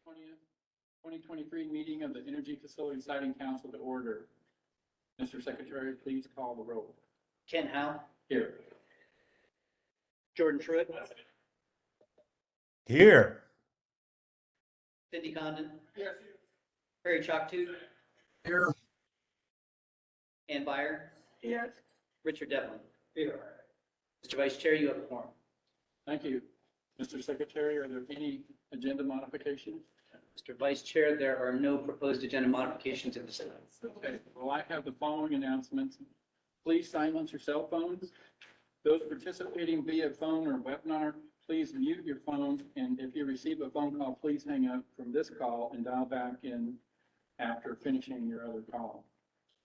20th, 2023 meeting of the Energy Facility Siting Council to order. Mr. Secretary, please call the roll. Ken Howe, Here. Jordan Truitt, Here. Cindy Condon. Yes. Harry Chalktooth, Here. Ann Byer, Yes. Richard Devlin. Here. Mr. Vice Chair, you have a quorum. Thank you. Mr. Secretary, are there any agenda modifications? Mr. Vice Chair, there are no proposed agenda modifications at this time. Okay, well, I have the following announcements. Please silence your cell phones. Those participating via phone or webinar, please mute your phone. And if you receive a phone call, please hang up from this call and dial back in after finishing your other call.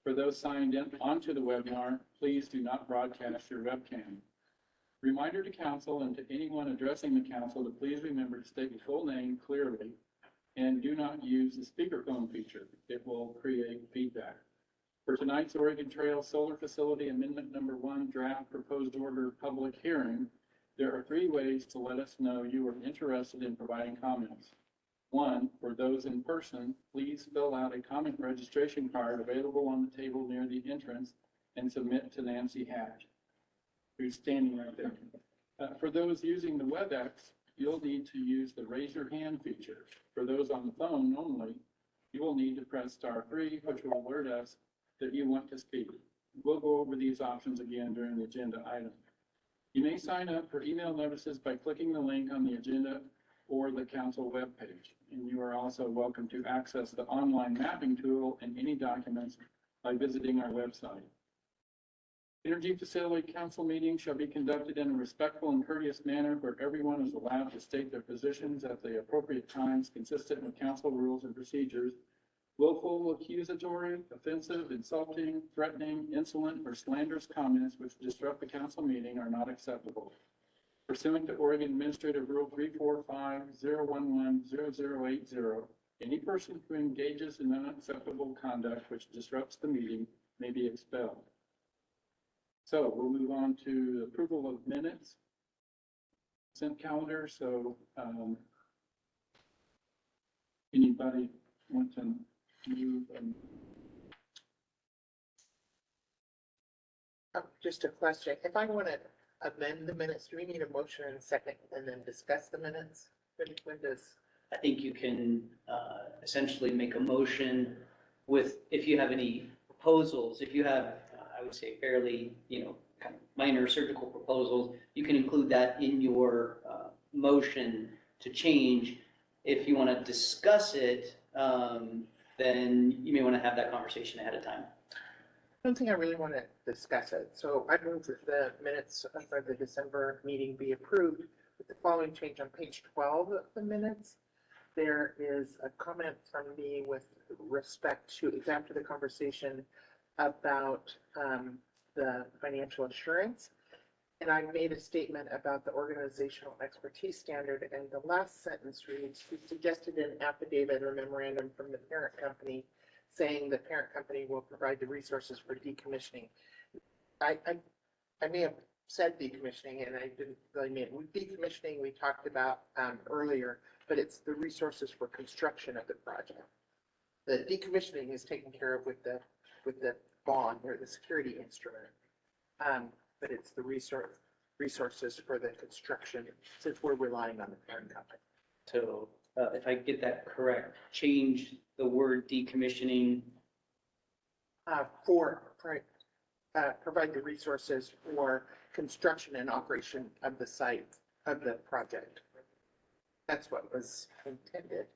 For those signed in onto the webinar, please do not broadcast your webcam. Reminder to council and to anyone addressing the council to please remember to state your full name clearly and do not use the speakerphone feature. It will create feedback. For tonight's Oregon Trail Solar Facility Amendment Number 1 Draft Proposed Order Public Hearing, there are 3 ways to let us know you are interested in providing comments. 1, for those in person, please fill out a comment registration card available on the table near the entrance and submit to Nancy Hatch, who's standing right there. For those using the WebEx, you'll need to use the raise your hand feature. For those on the phone only, you will need to press *3, which will alert us that you want to speak. We'll go over these options again during the agenda item. You may sign up for email notices by clicking the link on the agenda or the council webpage. And you are also welcome to access the online mapping tool and any documents by visiting our website. Energy Facility Council meetings shall be conducted in a respectful and courteous manner where everyone is allowed to state their positions at the appropriate times consistent with council rules and procedures. Willful, accusatory, offensive, insulting, threatening, insolent, or slanderous comments which disrupt the council meeting are not acceptable. Pursuant to Oregon Administrative Rule 345-011-0080, any person who engages in unacceptable conduct which disrupts the meeting may be expelled. So we'll move on to the approval of minutes. Consent calendar. So anybody want to move? Just a question. If I want to amend the minutes, do we need a motion and a second and then discuss the minutes? When does? I think you can essentially make a motion with, if you have any proposals, if you have, I would say fairly, kind of minor surgical proposals, you can include that in your motion to change. If you want to discuss it, then you may want to have that conversation ahead of time. I don't think I really want to discuss it. So I move that the minutes for the December meeting be approved with the following change on page 12 of the minutes. There is a comment from me with respect to, it's after the conversation about the financial assurance. And I made a statement about the organizational expertise standard, and the last sentence reads, "We suggested an affidavit or memorandum from the parent company saying the parent company will provide the resources for decommissioning." I may have said decommissioning, and I didn't really mean it. Decommissioning we talked about earlier, but it's the resources for construction of the project. The decommissioning is taken care of with the bond or the security instrument. But it's the resources for the construction, since we're relying on the parent company. So if I get that correct, change the word decommissioning. Provide the resources for construction and operation of the site of the project. That's what was intended.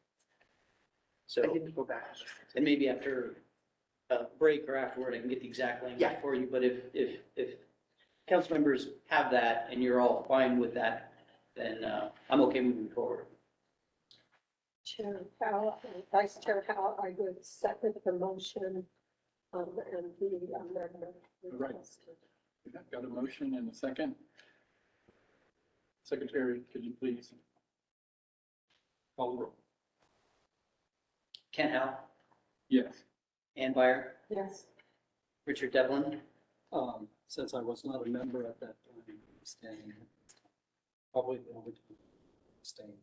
So, I didn't go back. and maybe after a break or afterward, I can get the exact language Yeah. for you. But if council members have that and you're all fine with that, then I'm okay moving forward. Chair Howell, Vice Chair Howell, I would second the motion and the amendment Right. requested. I've got a motion and a second. Secretary, could you please call the roll? Ken Howe, Yes. Ann Byer, Yes, Richard Devlin, Since I was not a member at that time, I'm staying. Probably the only time I'm staying.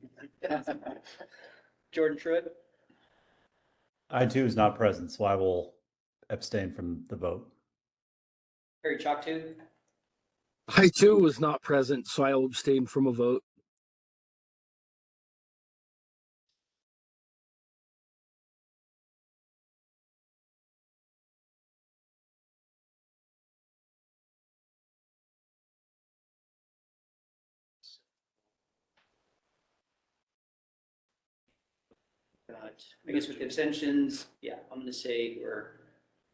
Jordan Truitt, I too is not present, so I will abstain from the vote. Harry Chalktooth, I too was not present, so I will abstain from a vote. I guess with the abstentions, yeah, I'm gonna say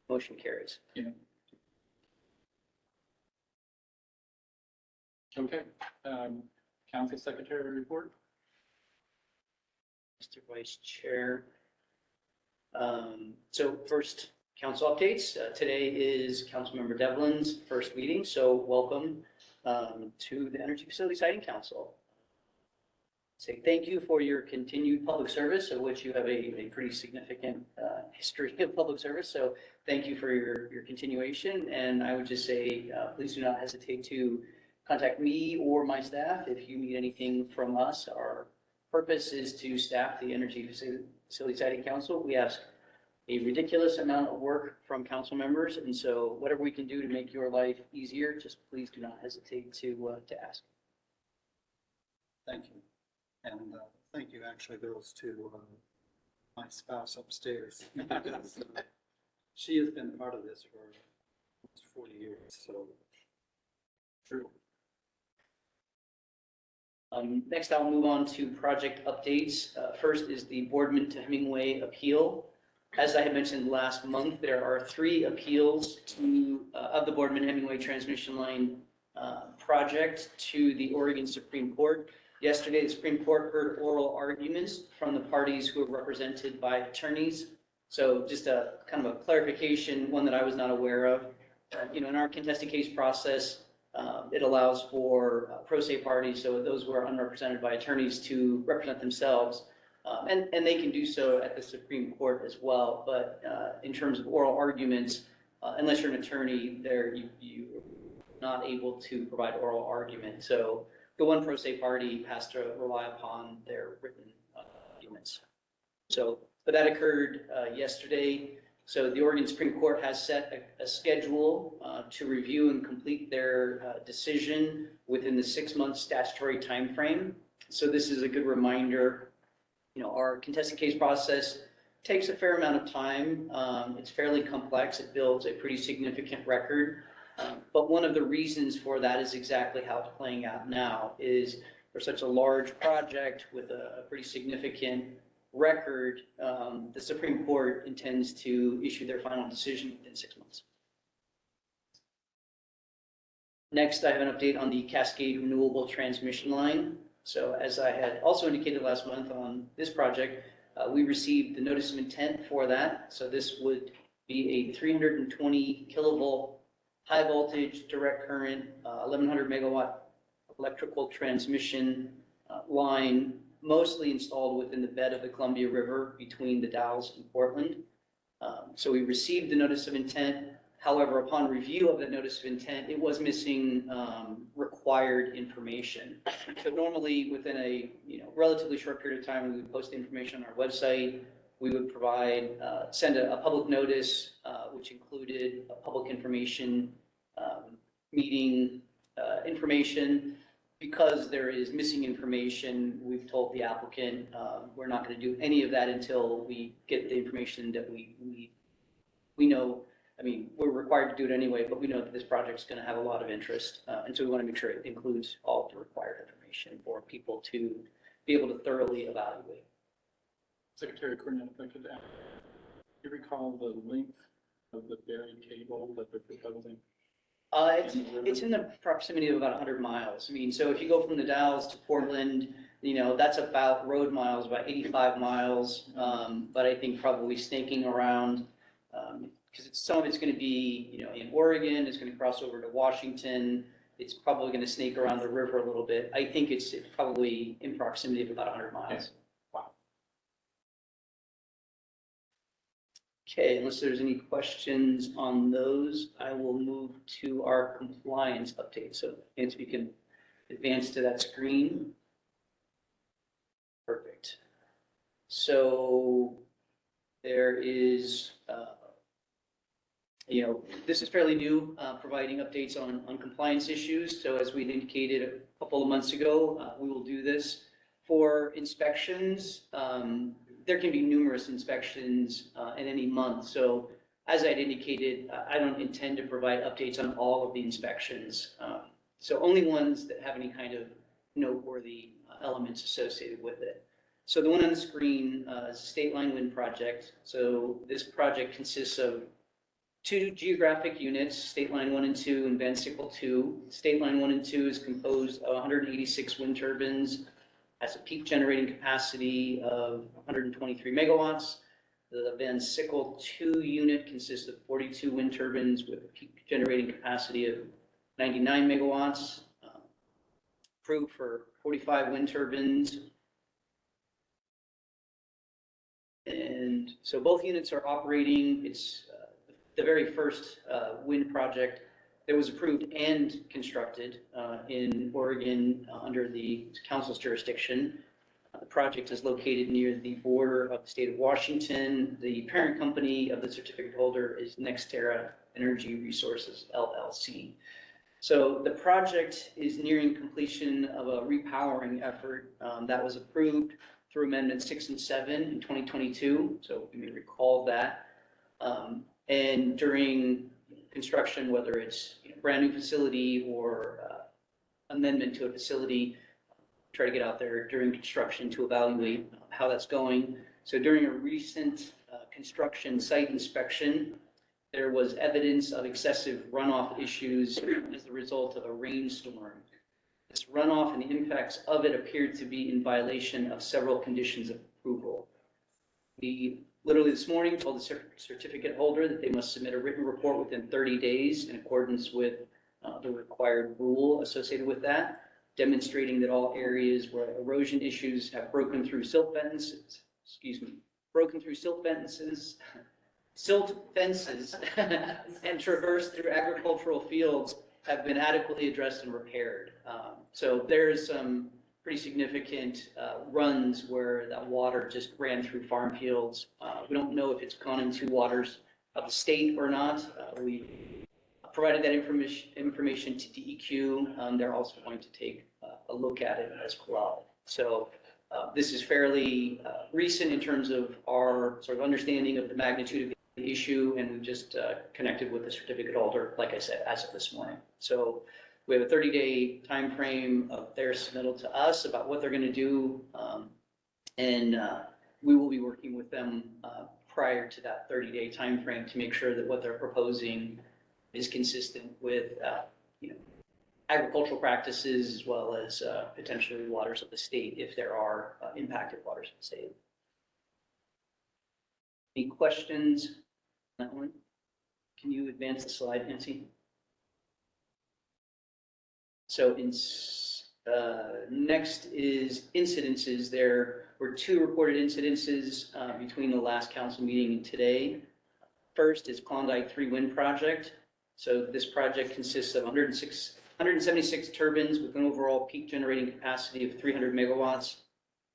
motion carries. Okay, council secretary report. Mr. Vice Chair. So first, council updates. Today is Councilmember Devlin's first meeting, so welcome to the Energy Facility Siting Council. Say thank you for your continued public service, of which you have a pretty significant history of public service. So thank you for your continuation. And I would just say, please do not hesitate to contact me or my staff if you need anything from us. Our purpose is to staff the Energy Facility Siting Council. We ask a ridiculous amount of work from council members. And so whatever we can do to make your life easier, just please do not hesitate to ask. Thank you. And thank you actually goes to my spouse upstairs. Because, she has been part of this for almost 40 years, so. True. Next, I'll move on to project updates. First is the Boardman to Hemingway appeal. As I had mentioned last month, there are 3 appeals of the Boardman Hemingway transmission line project to the Oregon Supreme Court. Yesterday, the Supreme Court heard oral arguments from the parties who are represented by attorneys. So just a kind of a clarification, one that I was not aware of. In our contested case process, it allows for pro se parties, so those who are unrepresented by attorneys, to represent themselves. And they can do so at the Supreme Court as well. But in terms of oral arguments, unless you're an attorney, you're not able to provide oral argument. So the one pro se party has to rely upon their written arguments. But that occurred yesterday. So the Oregon Supreme Court has set a schedule to review and complete their decision within the 6-month statutory timeframe. So this is a good reminder. Our contested case process takes a fair amount of time. It's fairly complex. It builds a pretty significant record. But one of the reasons for that is exactly how it's playing out now, is for such a large project with a pretty significant record, the Supreme Court intends to issue their final decision within 6 months. Next, I have an update on the Cascade Renewable Transmission Line. So as I had also indicated last month on this project, we received the notice of intent for that. So this would be a 320 kilovolt high voltage direct current 1100 megawatt electrical transmission line, mostly installed within the bed of the Columbia River between the Dalles and Portland. So we received the notice of intent. However, upon review of the notice of intent, it was missing required information. So normally within a relatively short period of time, we would post the information on our website. We would send a public notice, which included a public information meeting information. Because there is missing information, we've told the applicant we're not going to do any of that until we get the information that we know. I mean, we're required to do it anyway, but we know that this project is going to have a lot of interest. And so we want to make sure it includes all of the required information for people to be able to thoroughly evaluate. Secretary Cornell, if I could ask, do you recall the length of the buried cable that they're proposing? It's in the proximity of about 100 miles. I mean, so if you go from the Dalles to Portland, that's about road miles, about 85 miles. But I think probably snaking around, because some of it's going to be, in Oregon, it's going to cross over to Washington. It's probably going to snake around the river a little bit. I think it's probably in proximity of about 100 miles. Wow. Okay, unless there's any questions on those, I will move to our compliance update. So if you can advance to that screen. Perfect. So there is, this is fairly new, providing updates on compliance issues. So as we indicated a couple of months ago, we will do this. For inspections, there can be numerous inspections in any month. So as I'd indicated, I don't intend to provide updates on all of the inspections. So only ones that have any kind of noteworthy elements associated with it. So the one on the screen is the State Line Wind Project. So this project consists of 2 geographic units, State Line 1 and 2 and Van Sickle 2. State Line 1 and 2 is composed of 186 wind turbines, has a peak generating capacity of 123 megawatts. The Van Sickle 2 unit consists of 42 wind turbines with a peak generating capacity of 99 megawatts. Approved for 45 wind turbines. And so both units are operating. It's the very first wind project that was approved and constructed in Oregon under the council's jurisdiction. The project is located near the border of the state of Washington. The parent company of the certificate holder is NextEra Energy Resources, LLC. So the project is nearing completion of a repowering effort that was approved through Amendments 6 and 7 in 2022. So you may recall that. And during construction, whether it's brand new facility or amendment to a facility, try to get out there during construction to evaluate how that's going. So during a recent construction site inspection, there was evidence of excessive runoff issues as a result of a rainstorm. This runoff and the impacts of it appeared to be in violation of several conditions of approval. We literally this morning told the certificate holder that they must submit a written report within 30 days in accordance with the required rule associated with that, demonstrating that all areas where erosion issues have broken through silt fences, and traversed through agricultural fields have been adequately addressed and repaired. So there's some pretty significant runs where that water just ran through farm fields. We don't know if it's gone into waters of the state or not. We provided that information to DEQ. They're also going to take a look at it as well. So this is fairly recent in terms of our sort of understanding of the magnitude of the issue, and we've just connected with the certificate holder, like I said, as of this morning. So we have a 30-day time frame of their submittal to us about what they're going to do, and we will be working with them prior to that 30-day time frame to make sure that what they're proposing is consistent with agricultural practices as well as potentially waters of the state if there are impacted waters of the state. Any questions on that one? Can you advance the slide, Nancy? So next is incidences. There were 2 reported incidences between the last council meeting and today. First is Klondike 3 wind project. So this project consists of 176 turbines with an overall peak generating capacity of 300 megawatts,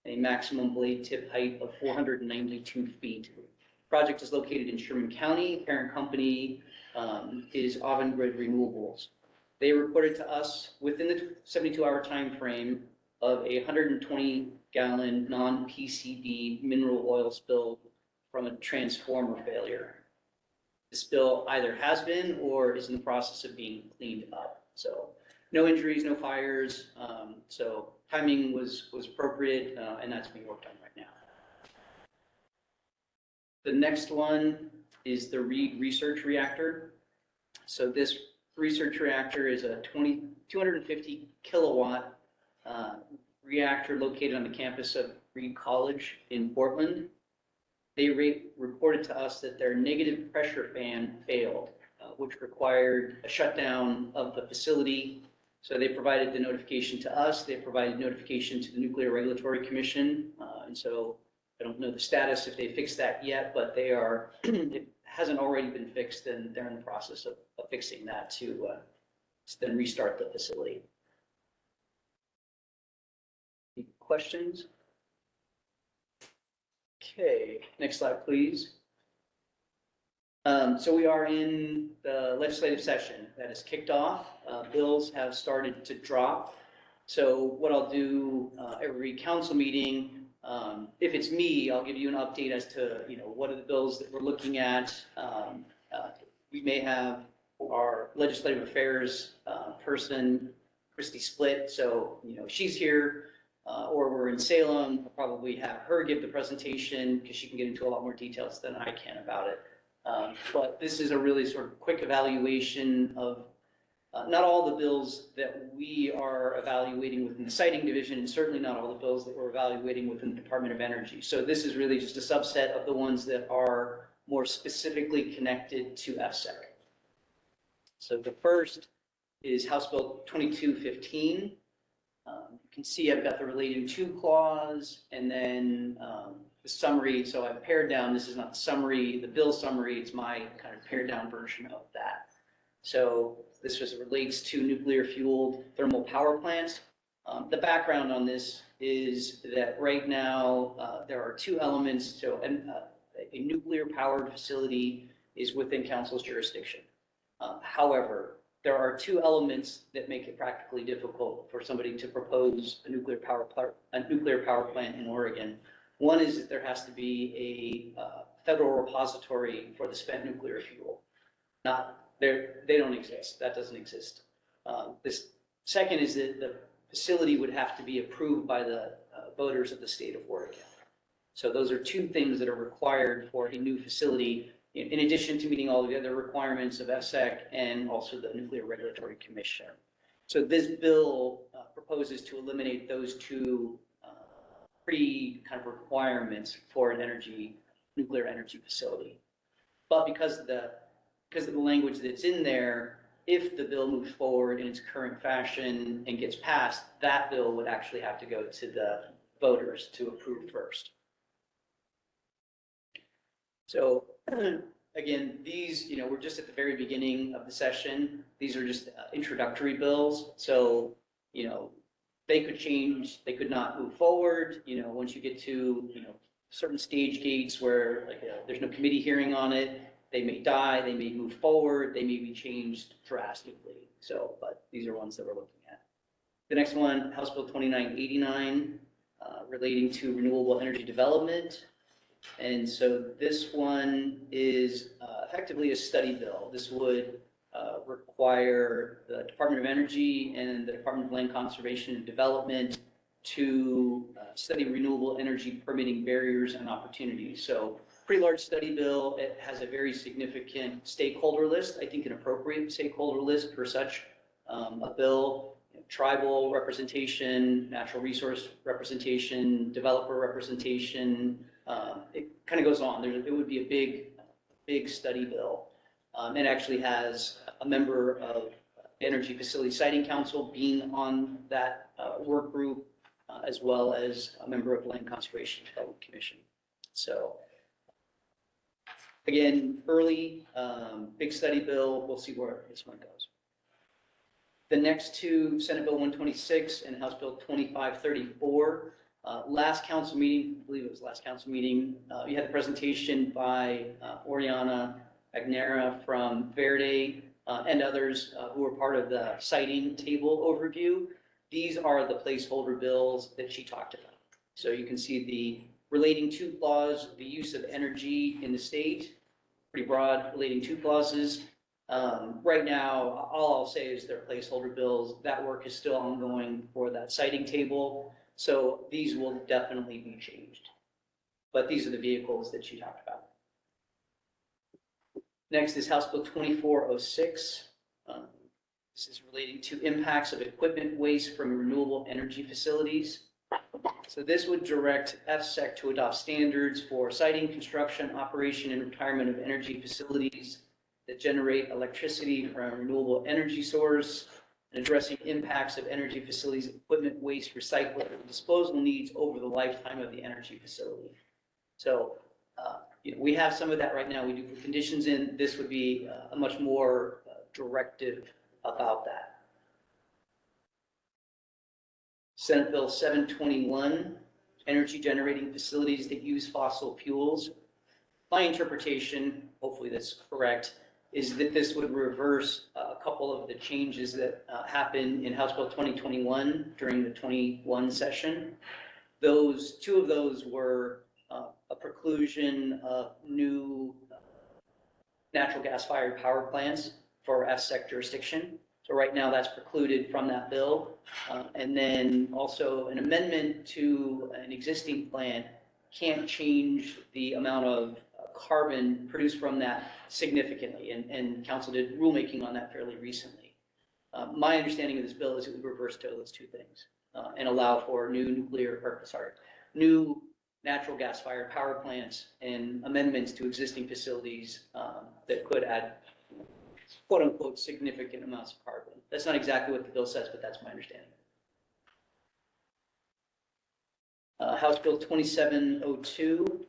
and a maximum blade tip height of 492 feet. The project is located in Sherman County. Parent company is Avangrid Renewables. They reported to us within the 72-hour time frame of a 120-gallon non-PCB mineral oil spill from a transformer failure. The spill either has been or is in the process of being cleaned up. So no injuries, no fires. So timing was appropriate, and that's being worked on right now. The next one is the Reed Research Reactor. So this research reactor is a 250 kilowatt reactor located on the campus of Reed College in Portland. They reported to us that their negative pressure fan failed, which required a shutdown of the facility. So they provided the notification to us. They provided notification to the Nuclear Regulatory Commission. And so I don't know the status if they fixed that yet, but they are, it hasn't already been fixed, and they're in the process of fixing that to then restart the facility. Any questions? Okay, next slide, please. So we are in the legislative session that is kicked off. Bills have started to drop. So what I'll do every council meeting, if it's me, I'll give you an update as to, what are the bills that we're looking at. We may have our legislative affairs person, Christy Split. So, she's here, or we're in Salem. I'll probably have her give the presentation because she can get into a lot more details than I can about it. But this is a really sort of quick evaluation of not all the bills that we are evaluating within the siting division, and certainly not all the bills that we're evaluating within the Department of Energy. So this is really just a subset of the ones that are more specifically connected to FSEC. So the first is House Bill 2215. You can see I've got the relating to clause, and then the summary. So I've pared down, this is not the summary, the bill summary, it's my kind of pared down version of that. So this just relates to nuclear fueled thermal power plants. The background on this is that right now there are two elements. So a nuclear powered facility is within council's jurisdiction. However, there are two elements that make it practically difficult for somebody to propose a nuclear power plant in Oregon. One is that there has to be a federal repository for the spent nuclear fuel. They don't exist. That doesn't exist. This second is that the facility would have to be approved by the voters of the state of Oregon. So those are two things that are required for a new facility, in addition to meeting all of the other requirements of FSEC and also the Nuclear Regulatory Commission. So this bill proposes to eliminate those two kind of requirements for an nuclear energy facility. But because of the language that's in there, if the bill moves forward in its current fashion and gets passed, that bill would actually have to go to the voters to approve first. So again, these, we're just at the very beginning of the session. These are just introductory bills. So, they could change, they could not move forward, once you get to, certain stage gates where there's no committee hearing on it, they may die, they may move forward, they may be changed drastically. So, but these are ones that we're looking at. The next one, House Bill 2989, relating to renewable energy development. And so this one is effectively a study bill. This would require the Department of Energy and the Department of Land Conservation and Development to study renewable energy permitting barriers and opportunities. So pretty large study bill. It has a very significant stakeholder list, I think an appropriate stakeholder list for such a bill. Tribal representation, natural resource representation, developer representation. It kind of goes on. It would be a big study bill. It actually has a member of Energy Facility Siting Council being on that work group, as well as a member of Land Conservation and Development Commission. So again, early, big study bill. We'll see where this one goes. The next two, Senate Bill 126 and House Bill 2534. Last council meeting, I believe it was last council meeting, we had a presentation by Oriana Agnera from Verde and others who were part of the siting table overview. These are the placeholder bills that she talked about. So you can see the relating to clause, the use of energy in the state, pretty broad relating to clauses. Right now, all I'll say is they're placeholder bills. That work is still ongoing for that siting table. So these will definitely be changed. But these are the vehicles that she talked about. Next is House Bill 2406. This is relating to impacts of equipment waste from renewable energy facilities. So this would direct FSEC to adopt standards for siting, construction, operation, and retirement of energy facilities that generate electricity from a renewable energy source, and addressing impacts of energy facilities, equipment waste, recycling, and disposal needs over the lifetime of the energy facility. So we have some of that right now. We do put conditions in. This would be a much more directive about that. Senate Bill 721 energy generating facilities that use fossil fuels. My interpretation, hopefully that's correct, is that this would reverse a couple of the changes that happened in House Bill 2021 during the 21 session. Two of those were a preclusion of new natural gas-fired power plants for FSEC jurisdiction. So right now that's precluded from that bill. And then also an amendment to an existing plant can't change the amount of carbon produced from that significantly. And council did rulemaking on that fairly recently. My understanding of this bill is it would reverse those two things and allow for new natural gas-fired power plants and amendments to existing facilities that could add quote-unquote significant amounts of carbon. That's not exactly what the bill says, but that's my understanding. House Bill 2702.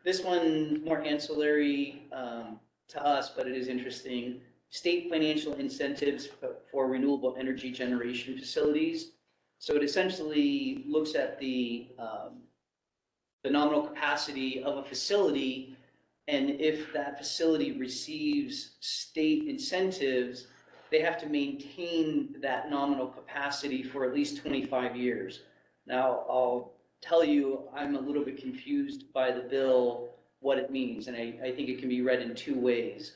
This one more ancillary to us, but it is interesting. State financial incentives for renewable energy generation facilities. So it essentially looks at the nominal capacity of a facility, and if that facility receives state incentives, they have to maintain that nominal capacity for at least 25 years. Now, I'll tell you, I'm a little bit confused by the bill, what it means, and I think it can be read in two ways.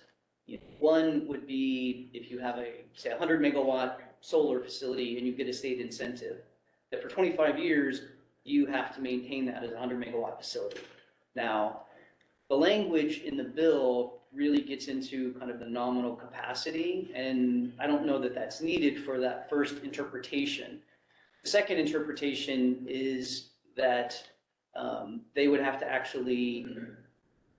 One would be if you have say 100 megawatt solar facility and you get a state incentive, that for 25 years, you have to maintain that as a 100 megawatt facility. Now, the language in the bill really gets into kind of the nominal capacity, and I don't know that that's needed for that first interpretation. The second interpretation is that they would have to actually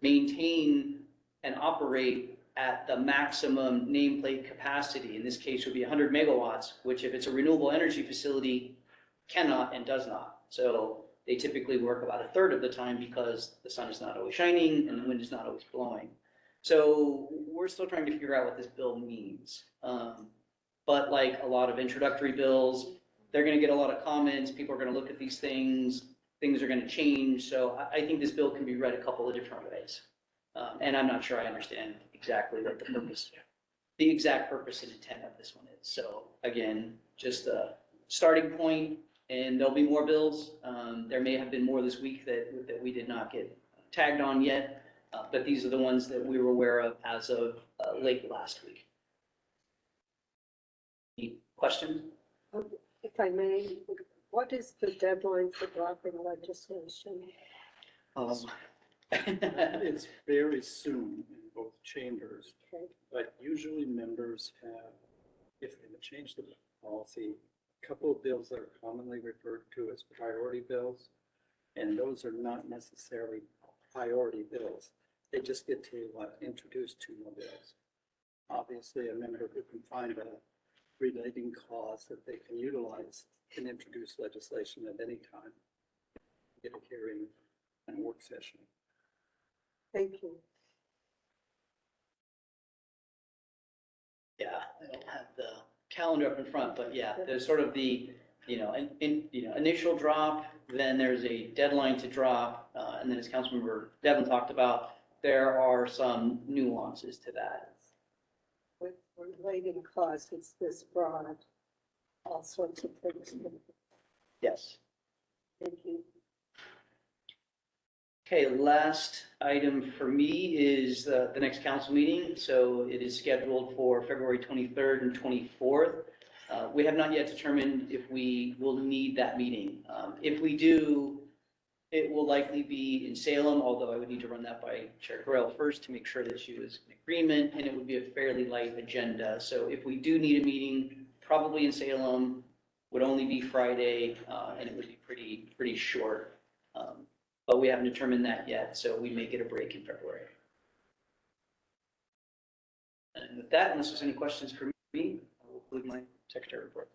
maintain and operate at the maximum nameplate capacity. In this case would be 100 megawatts, which if it's a renewable energy facility, cannot and does not. So they typically work about a third of the time because the sun is not always shining and the wind is not always blowing. So we're still trying to figure out what this bill means. But like a lot of introductory bills, they're going to get a lot of comments. People are going to look at these things. Things are going to change. So I think this bill can be read a couple of different ways. And I'm not sure I understand exactly what the exact purpose and intent of this one is. So again, just a starting point, and there'll be more bills. There may have been more this week that we did not get tagged on yet, but these are the ones that we were aware of as of late last week. Any questions? If I may, what is the deadline for dropping legislation? It's very soon in both chambers, Okay. but usually members have, if they change the policy, a couple of bills that are commonly referred to as priority bills, and those are not necessarily priority bills. They just get to introduce two more bills. Obviously, a member who can find a relating cause that they can utilize can introduce legislation at any time, get a hearing and a work session. Thank you. Yeah, I don't have the calendar up in front, but yeah, there's sort of the, initial drop, then there's a deadline to drop, and then as Councilmember Devon talked about, there are some nuances to that. With related cause, it's this broad, all sorts of things. Yes. Thank you. Okay, last item for me is the next council meeting. So it is scheduled for February 23rd and 24th. We have not yet determined if we will need that meeting. If we do, it will likely be in Salem, although I would need to run that by Chair Correll first to make sure that she was in agreement, and it would be a fairly light agenda. So if we do need a meeting, probably in Salem, would only be Friday, and it would be pretty short. But we haven't determined that yet, so we may get a break in February. And with that, unless there's any questions for me, I will conclude my secretary report.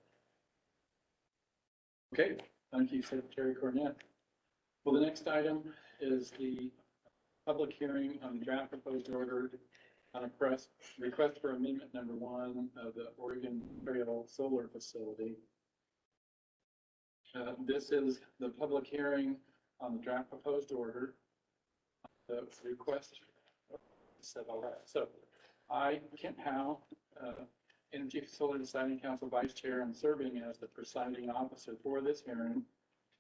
Okay, thank you, Secretary Cornett. Well, the next item is the public hearing on draft proposed order on a request for amendment number 1 of the Oregon Trail Solar Facility. This is the public hearing on the draft proposed order. The request said all that. So I, Kent Howe, Energy Facility Deciding Council Vice Chair, and serving as the presiding officer for this hearing.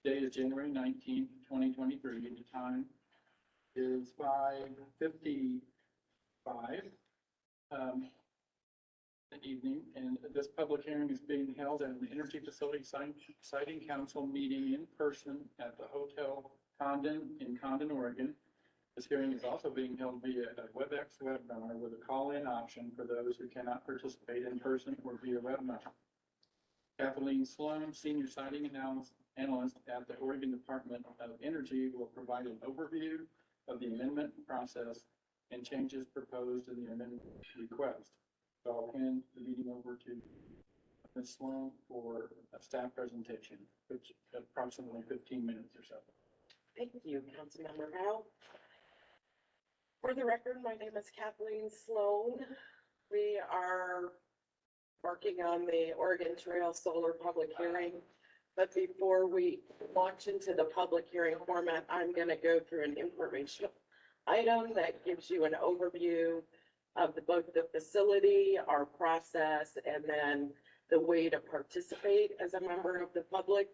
Today is January 19th, 2023. The time is 5:55 the evening, and this public hearing is being held at an Energy Facility Siting Council meeting in person at the Hotel Condon in Condon, Oregon. This hearing is also being held via a WebEx webinar with a call-in option for those who cannot participate in person or via webinar. Kathleen Sloan, Senior Siting Analyst at the Oregon Department of Energy, will provide an overview of the amendment process and changes proposed in the amendment request. So I'll hand the meeting over to Ms. Sloan for a staff presentation, which is approximately 15 minutes or so. Thank you, Councilmember Howe. For the record, my name is Kathleen Sloan. We are working on the Oregon Trail Solar public hearing. But before we launch into the public hearing format, I'm going to go through an informational item that gives you an overview of both the facility, our process, and then the way to participate as a member of the public.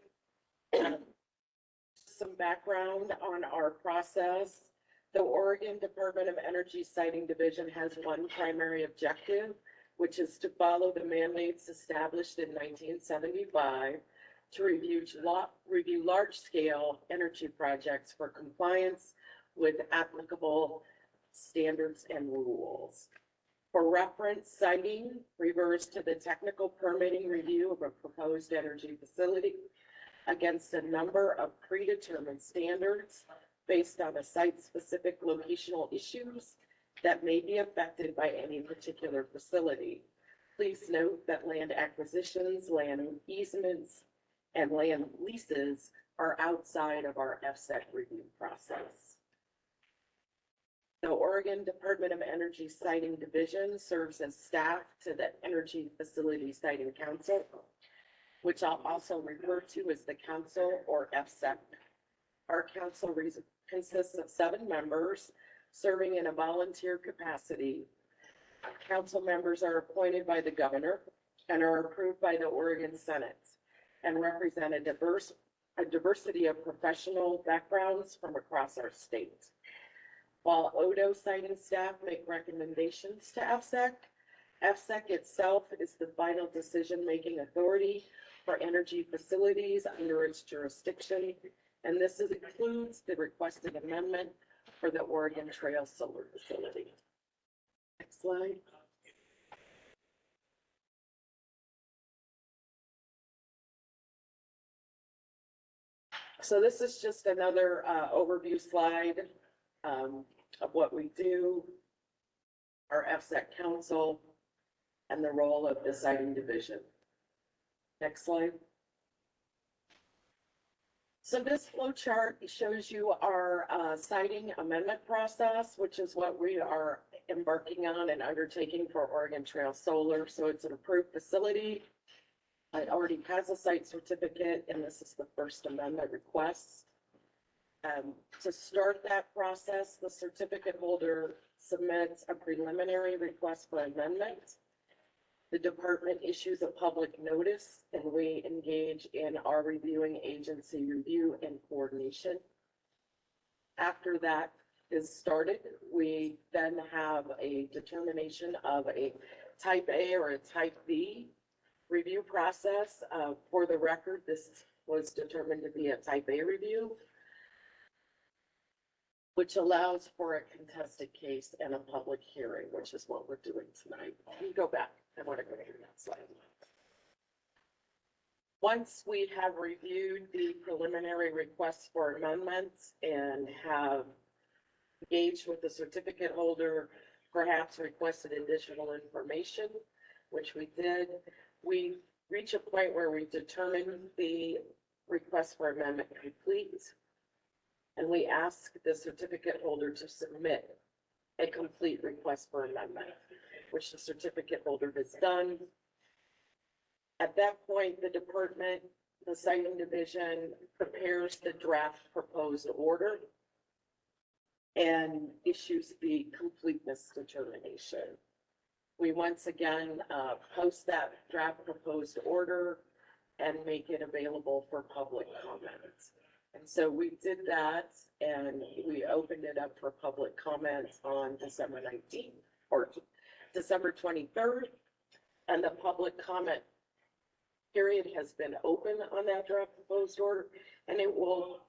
Some background on our process. The Oregon Department of Energy Siting Division has one primary objective, which is to follow the mandates established in 1975 to review large-scale energy projects for compliance with applicable standards and rules. For reference, siting refers to the technical permitting review of a proposed energy facility against a number of predetermined standards based on a site-specific locational issues that may be affected by any particular facility. Please note that land acquisitions, land easements, and land leases are outside of our FSEC review process. The Oregon Department of Energy Siting Division serves as staff to the Energy Facility Siting Council, which I'll also refer to as the council or FSEC. Our council consists of 7 members serving in a volunteer capacity. Council members are appointed by the governor and are approved by the Oregon Senate and represent a diversity of professional backgrounds from across our state. While ODO siting staff make recommendations to FSEC, FSEC itself is the final decision-making authority for energy facilities under its jurisdiction, and this includes the requested amendment for the Oregon Trail Solar Facility. Next slide. So this is just another overview slide of what we do, our FSEC council, and the role of the siting division. Next slide. So this flow chart shows you our siting amendment process, which is what we are embarking on and undertaking for Oregon Trail Solar. So it's an approved facility. It already has a site certificate, and this is the first amendment request. To start that process, the certificate holder submits a preliminary request for amendment. The department issues a public notice, and we engage in our reviewing agency review and coordination. After that is started, we then have a determination of a type A or a type B review process. For the record, this was determined to be a type A review, which allows for a contested case and a public hearing, which is what we're doing tonight. Can you go back? I want to go to that slide. Once we have reviewed the preliminary requests for amendments and have engaged with the certificate holder, perhaps requested additional information, which we did, we reach a point where we determine the request for amendment complete. And we ask the certificate holder to submit a complete request for amendment, which the certificate holder has done. At that point, the department the siting division prepares the draft proposed order and issues the completeness determination. We once again post that draft proposed order and make it available for public comments. And so we did that, and we opened it up for public comments on December 19th or December 23rd. And the public comment period has been open on that draft proposed order, and it will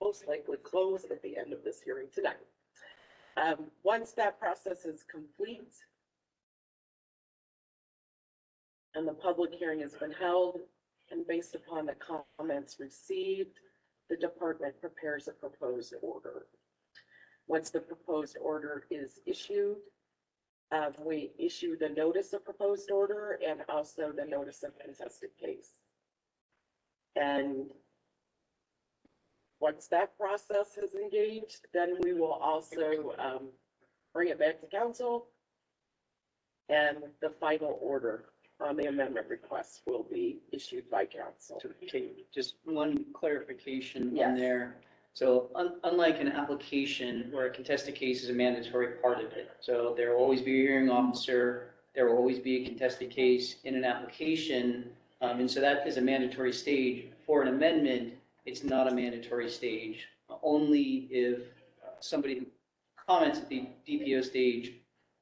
most likely close at the end of this hearing tonight. Once that process is complete and the public hearing has been held, and based upon the comments received, the department prepares a proposed order. Once the proposed order is issued, we issue the notice of proposed order and also the notice of contested case. And once that process is engaged, then we will also bring it back to council. And the final order on the amendment request will be issued by council. Okay, just one clarification on Yes. there. So unlike an application where a contested case is a mandatory part of it, so there will always be a hearing officer, there will always be a contested case in an application, and so that is a mandatory stage. For an amendment, it's not a mandatory stage, only if somebody comments at the DPO stage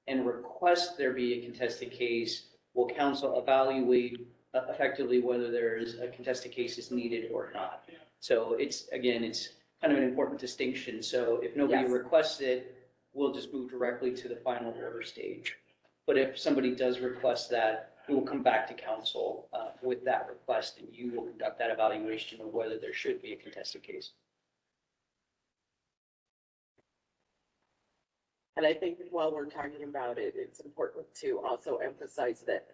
and requests there be a contested case, will council evaluate effectively whether there's a contested case is needed or not. So it's, again, it's kind of an important distinction. So if nobody Yes. requests it, we'll just move directly to the final order stage. But if somebody does request that, we will come back to council with that request, and you will conduct that evaluation of whether there should be a contested case. And I think while we're talking about it, it's important to also emphasize that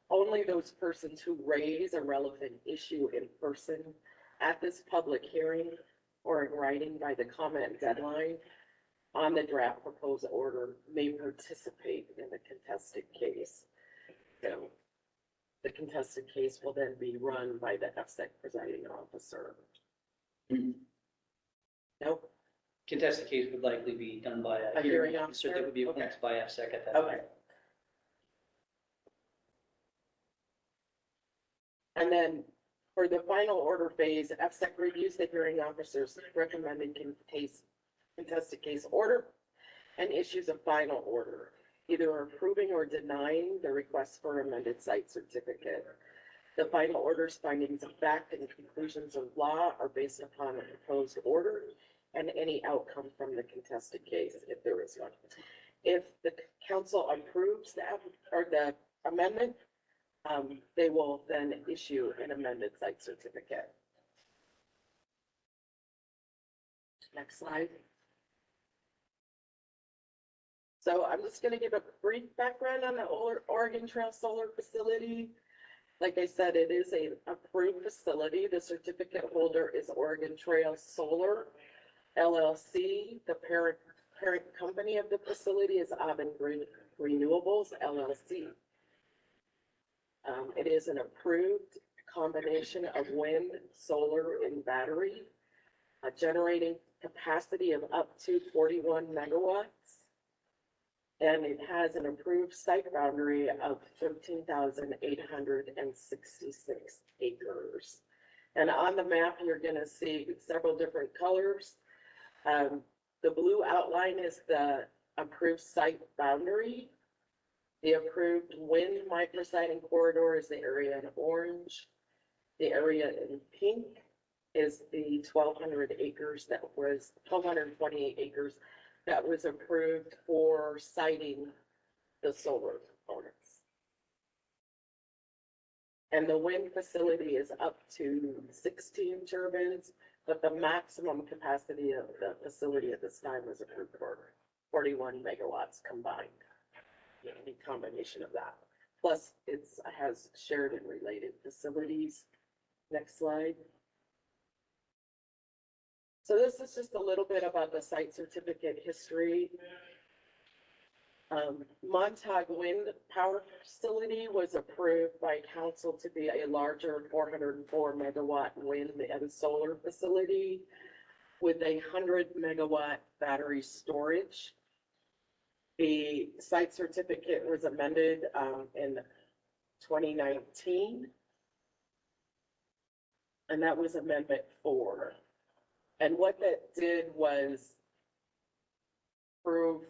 only those persons who raise a relevant issue in person at this public hearing or in writing by the comment deadline on the draft proposed order may participate in the contested case. So the contested case will then be run by the FSEC presiding officer. Mhm. Nope. Contested case would likely be done by A a hearing hearing officer that officer? would be Okay. appointed by FSEC at that Okay. point. And then for the final order phase, FSEC reviews the hearing officer's recommended contested case order and issues a final order, either approving or denying the request for amended site certificate. The final order's findings of fact and conclusions of law are based upon the proposed order and any outcome from the contested case, if there is one. If the council approves the amendment, they will then issue an amended site certificate. Next slide. So I'm just gonna give a brief background on the Oregon Trail Solar Facility. Like I said, it is a approved facility. The certificate holder is Oregon Trail Solar LLC. The parent company of the facility is Auburn Renewables LLC. It is an approved combination of wind, solar, and battery, generating capacity of up to 41 megawatts. And it has an approved site boundary of 13,866 acres. And on the map, you're gonna see several different colors. The blue outline is the approved site boundary. The approved wind micrositing corridor is the area in orange. The area in pink is the 1,200 acres that was, 1,228 acres that was approved for siting the solar components. And the wind facility is up to 16 turbines, but the maximum capacity of the facility at this time was approved for 41 megawatts combined. Any combination of that. Plus, it has shared and related facilities. Next slide. So this is just a little bit about the site certificate history. Montauk Wind Power Facility was approved by council to be a larger 404 megawatt wind and solar facility with 100 megawatt battery storage. The site certificate was amended in 2019. And that was Amendment 4. And what that did was prove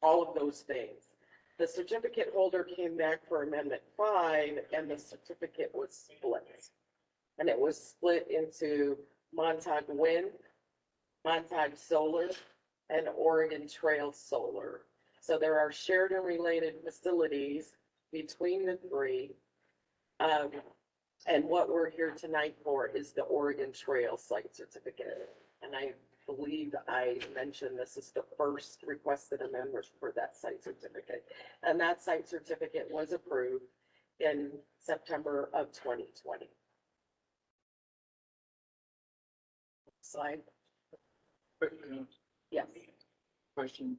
all of those things. The certificate holder came back for Amendment 5, and the certificate was split. And it was split into Montauk Wind, Montauk Solar, and Oregon Trail Solar. So there are shared and related facilities between the three. And what we're here tonight for is the Oregon Trail Site Certificate. And I believe I mentioned this is the first requested amendment for that site certificate. And that site certificate was approved in September of 2020. Slide. Quick, Yes. question,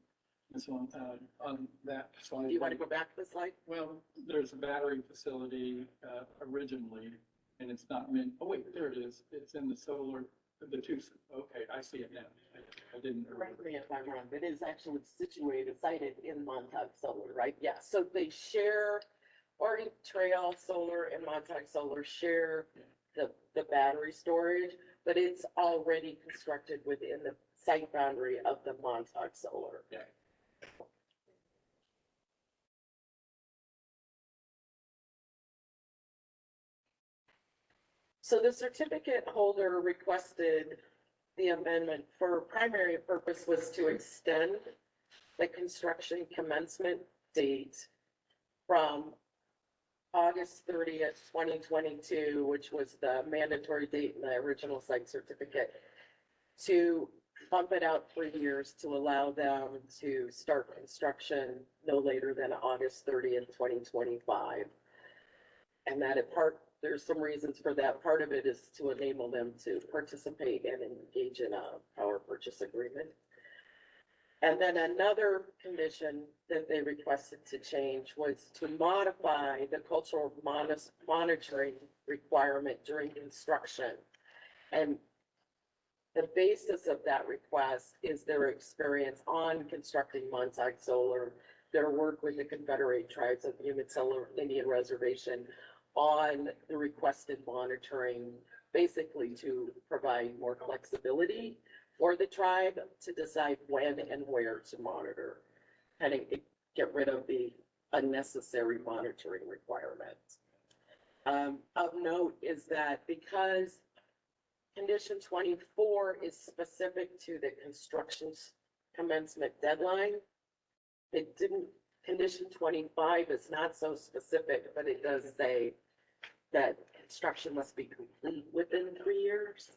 this one, on that slide. Do you want to go back to the slide? Well, there's a battery facility, originally, and it's not meant, oh wait, there it is. It's in the solar, the two, okay, I see it now. I didn't. Correct me if I'm wrong, it is actually situated, cited in Montauk Solar, right? Yeah, so they share, Oregon Trail Solar and Montauk Solar share the battery storage, but it's already constructed within the site boundary of the Montauk Solar. Yeah. So the certificate holder requested the amendment for primary purpose was to extend the construction commencement date from August 30th, 2022, which was the mandatory date in the original site certificate, to bump it out 3 years to allow them to start construction no later than August 30th, 2025. And that there's some reasons for that. Part of it is to enable them to participate and engage in a power purchase agreement. And then another condition that they requested to change was to modify the cultural monitoring requirement during construction. And the basis of that request is their experience on constructing Montauk Solar, their work with the Confederate Tribes of the Umatilla Indian Reservation on the requested monitoring, basically to provide more flexibility for the tribe to decide when and where to monitor, and get rid of the unnecessary monitoring requirements. Of note is that because condition 24 is specific to the construction commencement deadline, it didn't, condition 25 is not so specific, but it does say that construction must be complete within 3 years.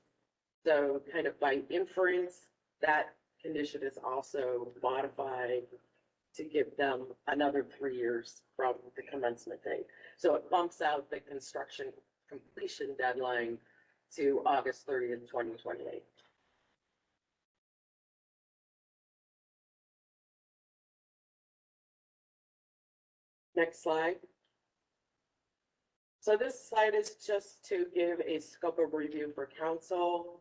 So kind of by inference, that condition is also modified to give them another 3 years from the commencement date. So it bumps out the construction completion deadline to August 30th, 2028. Next slide. So this slide is just to give a scope of review for council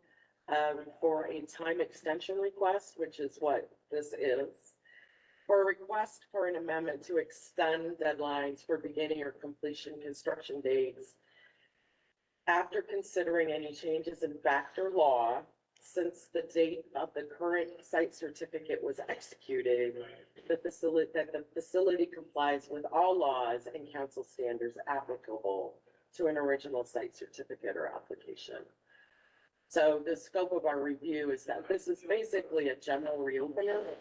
for a time extension request, which is what this is. For a request for an amendment to extend deadlines for beginning or completion construction dates after considering any changes in factor law since the date of the current site certificate was executed, that the facility complies with all laws and council standards applicable to an original site certificate or application. So the scope of our review is that this is basically a general reopener.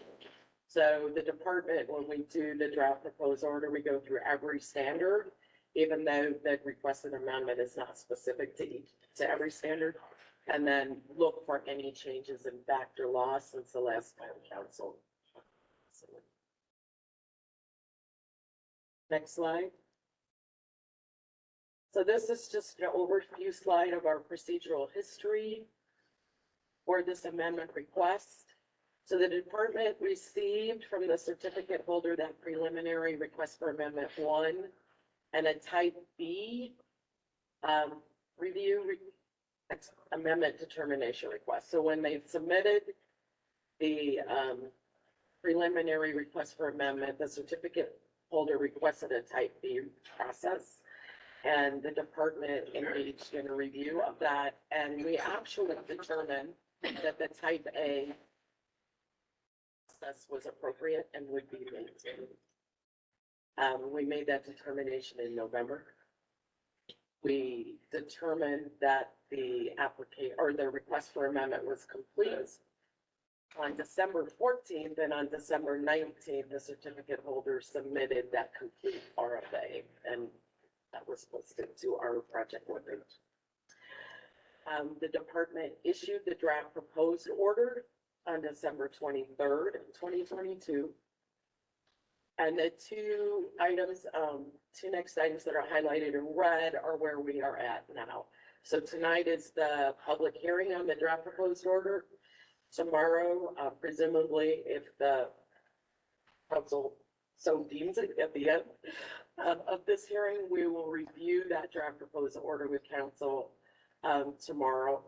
So the department, when we do the draft proposed order, we go through every standard, even though the requested amendment is not specific to every standard, and then look for any changes in factor law since the last time council. Next slide. So this is just an overview slide of our procedural history for this amendment request. So the department received from the certificate holder that preliminary request for amendment 1 and a type B review amendment determination request. So when they submitted the preliminary request for amendment, the certificate holder requested a type B process. And the department engaged in a review of that, and we actually determined that the type A process was appropriate and would be maintained. We made that determination in November. We determined that the application or the request for amendment was complete on December 14th, and on December 19th, the certificate holder submitted that complete RFA, and that was posted to our project webpage. The department issued the draft proposed order on December 23rd, 2022. And the two next items that are highlighted in red are where we are at now. So tonight is the public hearing on the draft proposed order. Tomorrow, presumably, if the council so deems it at the end of this hearing, we will review that draft proposed order with council tomorrow.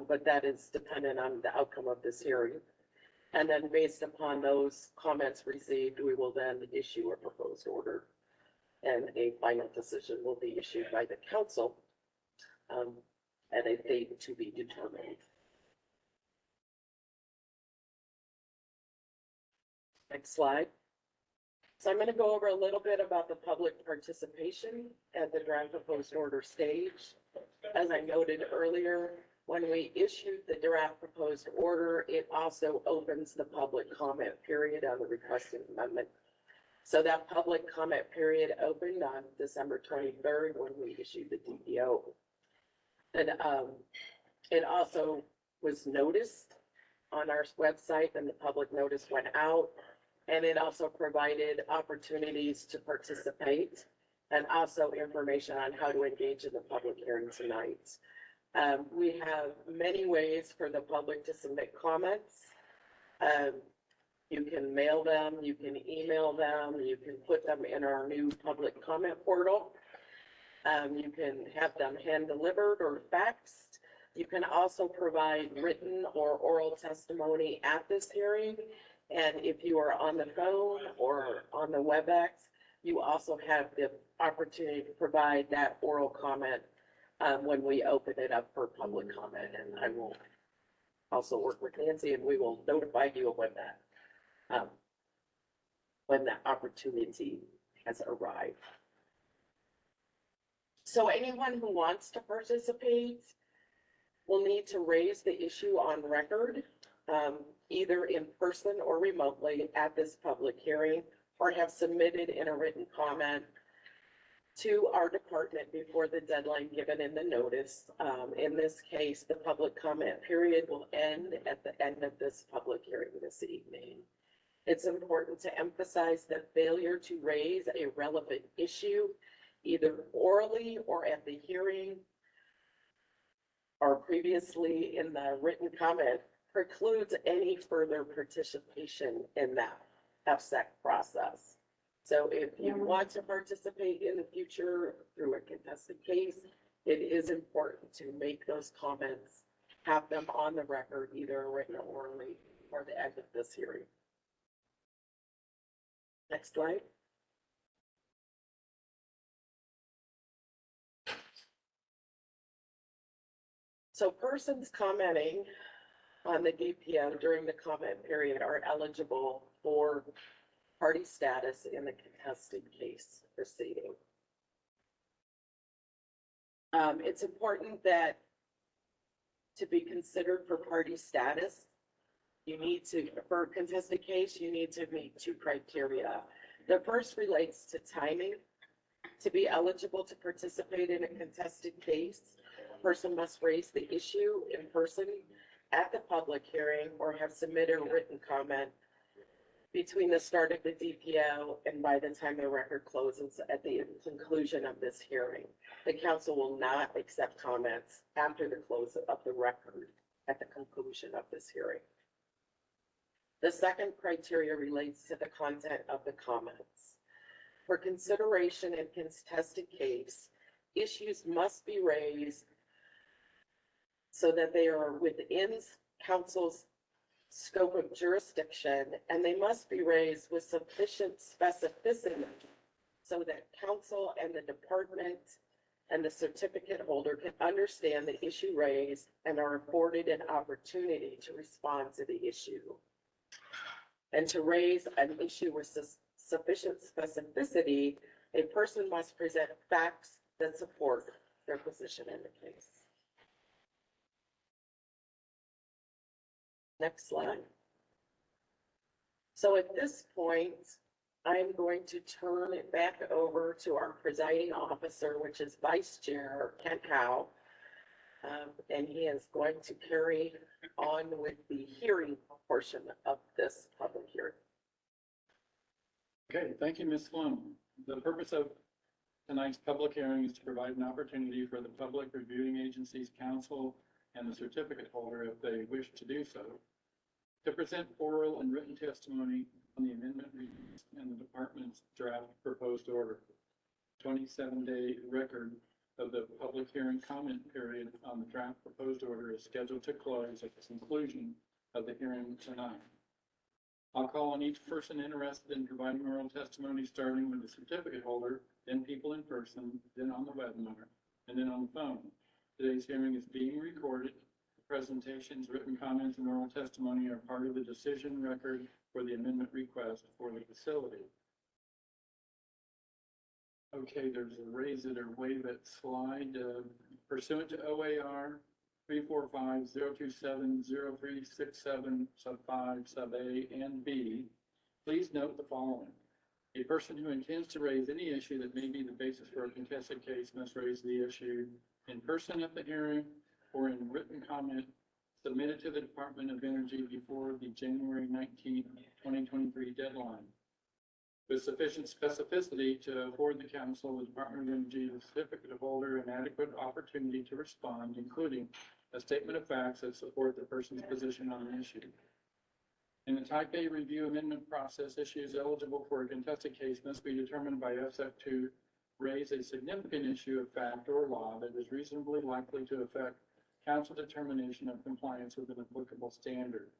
But that is dependent on the outcome of this hearing. And then based upon those comments received, we will then issue a proposed order. And a final decision will be issued by the council at a date to be determined. Next slide. So I'm going to go over a little bit about the public participation at the draft proposed order stage. As I noted earlier, when we issued the draft proposed order, it also opens the public comment period on the requested amendment. So that public comment period opened on December 23rd when we issued the DPO. And it also was noticed on our website, and the public notice went out. And it also provided opportunities to participate and also information on how to engage in the public hearing tonight. We have many ways for the public to submit comments. You can mail them, you can email them, you can put them in our new public comment portal. You can have them hand delivered or faxed. You can also provide written or oral testimony at this hearing. And if you are on the phone or on the WebEx, you also have the opportunity to provide that oral comment when we open it up for public comment. And I will also work with Nancy, and we will notify you of when that opportunity has arrived. So anyone who wants to participate will need to raise the issue on record, either in person or remotely at this public hearing, or have submitted in a written comment to our department before the deadline given in the notice. In this case, the public comment period will end at the end of this public hearing this evening. It's important to emphasize that failure to raise a relevant issue, either orally or at the hearing or previously in the written comment, precludes any further participation in that FSEC process. So if you want to participate in the future through a contested case, it is important to make those comments, have them on the record, either written or orally, before the end of this hearing. Next slide. So persons commenting on the DPM during the comment period are eligible for party status in the contested case proceeding. It's important that to be considered for party status, you need to, for a contested case, you need to meet two criteria. The first relates to timing. To be eligible to participate in a contested case, a person must raise the issue in person at the public hearing or have submitted a written comment between the start of the DPO and by the time the record closes at the conclusion of this hearing. The council will not accept comments after the close of the record at the conclusion of this hearing. The second criteria relates to the content of the comments. For consideration in contested case, issues must be raised so that they are within council's scope of jurisdiction, and they must be raised with sufficient specificity so that council and the department and the certificate holder can understand the issue raised and are afforded an opportunity to respond to the issue. And to raise an issue with sufficient specificity, a person must present facts that support their position in the case. Next slide. So at this point, I'm going to turn it back over to our presiding officer, which is Vice Chair Kent Howe. And he is going to carry on with the hearing portion of this public hearing. Okay, thank you, Ms. Sloan. The purpose of tonight's public hearing is to provide an opportunity for the public reviewing agencies, council, and the certificate holder, if they wish to do so, to present oral and written testimony on the amendment and the department's draft proposed order. 27-day record of the public hearing comment period on the draft proposed order is scheduled to close at the conclusion of the hearing tonight. I'll call on each person interested in providing oral testimony, starting with the certificate holder, then people in person, then on the webinar, and then on the phone. Today's hearing is being recorded. Presentations, written comments, and oral testimony are part of the decision record for the amendment request for the facility. Okay, there's a raise it or waive it slide. Pursuant to OAR 345-027-0367 sub 5 sub A and B, please note the following. A person who intends to raise any issue that may be the basis for a contested case must raise the issue in person at the hearing or in written comment submitted to the Department of Energy before the January 19th, 2023 deadline, with sufficient specificity to afford the council, the Department of Energy, the certificate holder, an adequate opportunity to respond, including a statement of facts that support the person's position on the issue. In the Type A review amendment process, issues eligible for a contested case must be determined by SF to raise a significant issue of fact or law that is reasonably likely to affect council determination of compliance with an applicable standard.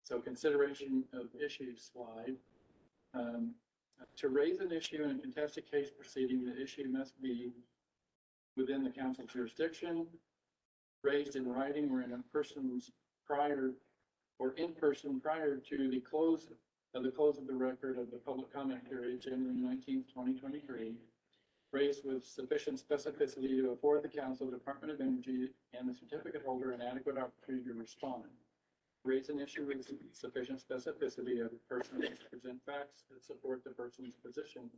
So consideration of issues slide. To raise an issue in a contested case proceeding, the issue must be within the council jurisdiction, raised in writing or in a person's prior or in person prior to the close of the record of the public comment period, January 19th, 2023, raised with sufficient specificity to afford the council, Department of Energy, and the certificate holder an adequate opportunity to respond. Raise an issue with sufficient specificity of the person to present facts that support the person's position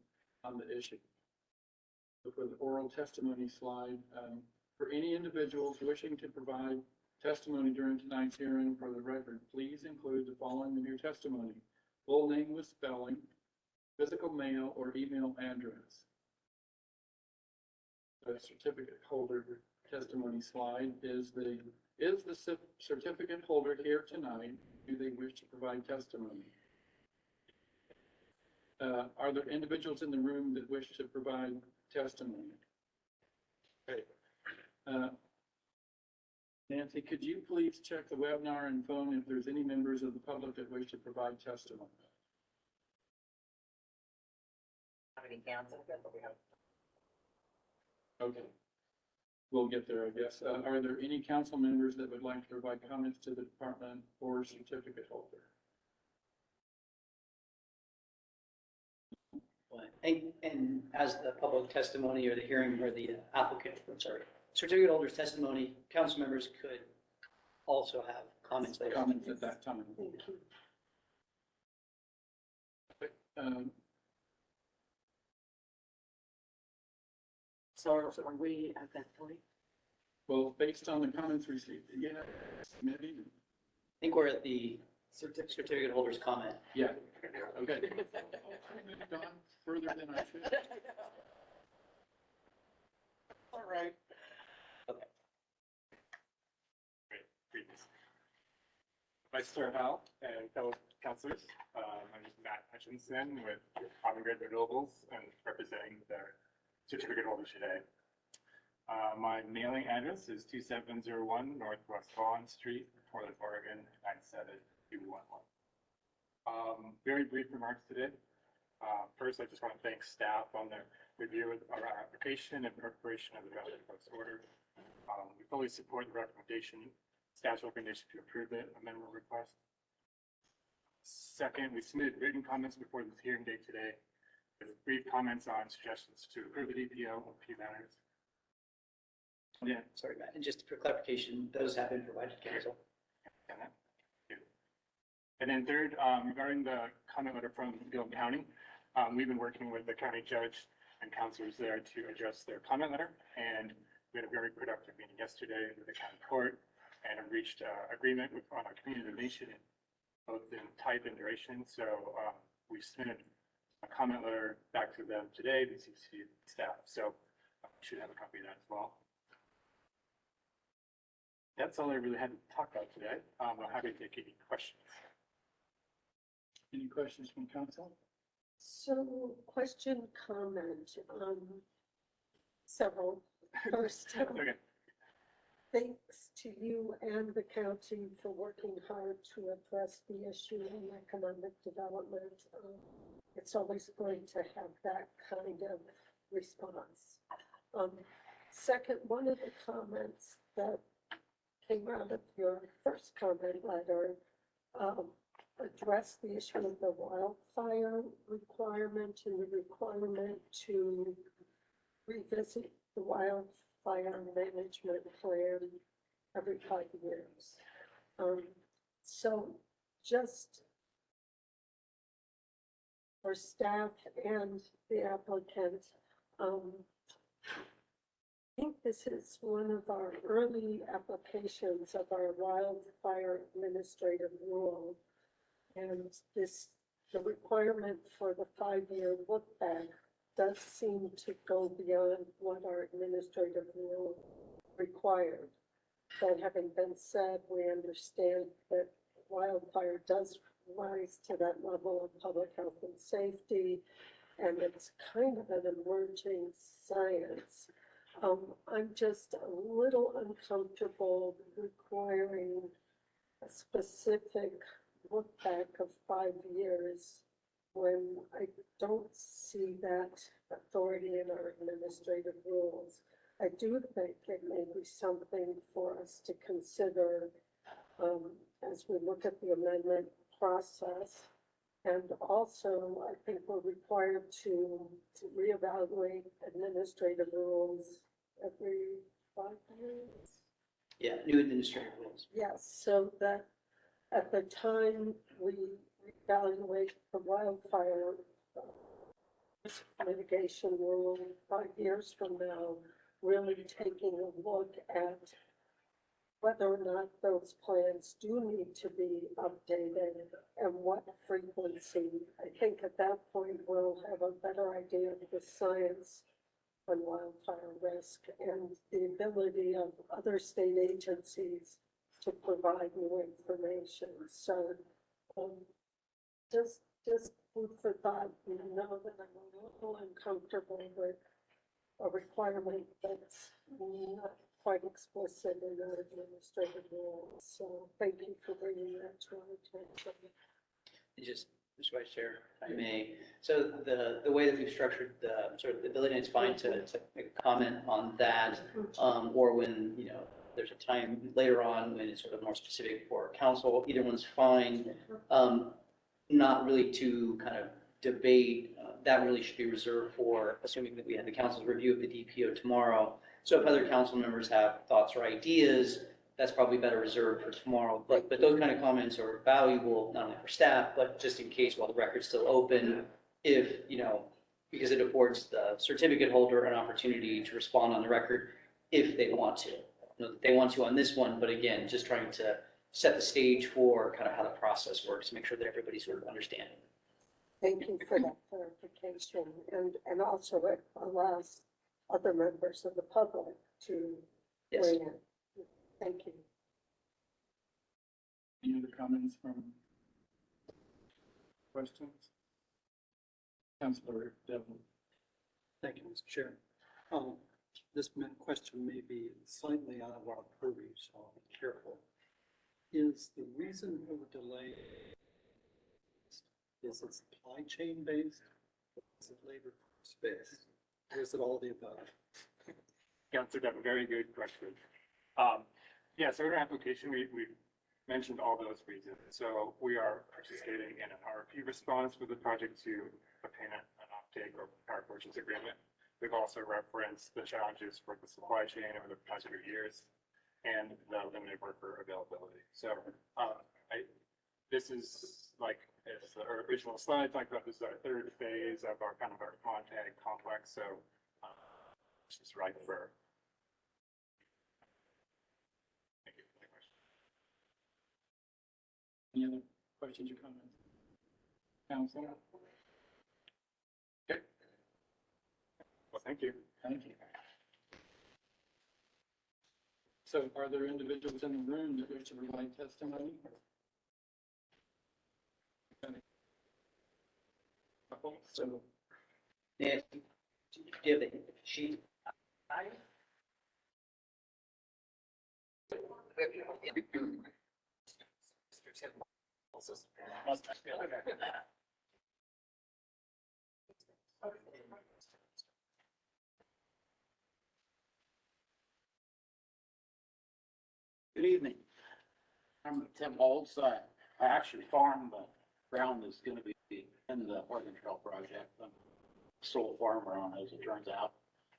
on the issue. So for the oral testimony slide, for any individuals wishing to provide testimony during tonight's hearing, for the record, please include the following in your testimony: full name with spelling, physical mail or email address. The certificate holder testimony slide is the certificate holder here tonight? Do they wish to provide testimony? Are there individuals in the room that wish to provide testimony? Okay. Nancy, could you please check the webinar and phone if there's any members of the public that wish to provide testimony? Okay. We'll get there, I guess. Are there any council members that would like to provide comments to the department or certificate holder? And as the public testimony or the hearing where the certificate holder's testimony, council members could also have comments later. Comments at that time. So are we at that point? Well, based on the comments received, yeah, maybe. I think we're at the certificate holder's comment. Yeah, okay. Moved on further than I should. All right. Vice Chair Hal and fellow councilors. My name is Matt Hutchinson with Avangrid Renewables and representing the certificate holders today. My mailing address is 2701 Northwest Vaughn Street, Portland, Oregon, 97211. Very brief remarks today. First, I just want to thank staff on the review of our application and preparation of the valid proposed order. We fully support the recommendation, staff's recommendation to approve the amendment request. Second, we submitted written comments before this hearing date today with brief comments on suggestions to approve the DPO on a few matters. Yeah, Sorry, Matt, and just for clarification, those have been provided to council. and then third, regarding the comment letter from Gillum County, we've been working with the county judge and counselors there to address their comment letter, and we had a very productive meeting yesterday with the county court and have reached agreement on a community donation, both in type and duration. So we submitted a comment letter back to them today, the CC staff. So we should have a copy of that as well. That's all I really had to talk about today. I'm happy to take any questions. Any questions from council? So question, comment, several. First, Okay. thanks to you and the county for working hard to address the issue of economic development. It's always great to have that kind of response. Second, one of the comments that came out of your first comment letter addressed the issue of the wildfire requirement and the requirement to revisit the wildfire management plan every 5 years. So just for staff and the applicant, I think this is one of our early applications of our wildfire administrative rule. And the requirement for the 5-year look back does seem to go beyond what our administrative rule required. That having been said, we understand that wildfire does rise to that level of public health and safety, and it's kind of an emerging science. I'm just a little uncomfortable requiring a specific look back of 5 years when I don't see that authority in our administrative rules. I do think it may be something for us to consider as we look at the amendment process. And also, I think we're required to reevaluate administrative rules every 5 years. Yeah, new administrative rules. Yes, so that at the time we evaluate the wildfire mitigation rule 5 years from now, really taking a look at whether or not those plans do need to be updated and what frequency. I think at that point we'll have a better idea of the science on wildfire risk and the ability of other state agencies to provide new information. So just food for thought. You know that I'm a little uncomfortable with a requirement that's not quite explicit in our administrative rules. So thank you for bringing that to our attention. Just, Mr. Vice Chair, if I may. So the way that we've structured the sort of the ability, it's fine to make a comment on that, or when, you know, there's a time later on when it's sort of more specific for council, either one's fine. Not really to kind of debate, that really should be reserved for, assuming that we have the council's review of the DPO tomorrow. So if other council members have thoughts or ideas, that's probably better reserved for tomorrow. But those kind of comments are valuable, not only for staff, but just in case while the record's still open, if, you know, because it affords the certificate holder an opportunity to respond on the record if they want to. Not that they want to on this one, but again, just trying to set the stage for kind of how the process works, make sure that everybody's sort of understanding. Thank you for that clarification. And also it allows other members of the public to Yes. weigh in. Thank you. Any other comments from questions? Councilor Devlin. Thank you, Mr. Chair. This question may be slightly out of our purview, so I'll be careful. Is the reason for the delay, is it supply chain based? Is it labor force based? Or is it all the above? Councilor Devon, very good question. Yeah, so in our application, we mentioned all those reasons. So we are participating in an RFP response for the project to obtain an offtake or power purchase agreement. We've also referenced the challenges for the supply chain over the past few years and the limited worker availability. So this is like, as the original slide talked about, this is our third phase of our Montague complex. So this is right for. Thank you for the question. Any other questions or comments? Council? Okay, Well, thank you. thank you. So are there individuals in the room that wish to provide testimony? So, Yeah, do you have the sheet? Good evening. I'm Tim Holtz. I actually farm the ground that's gonna be in the Oregon Trail project. I'm a sole farmer on it, as it turns out.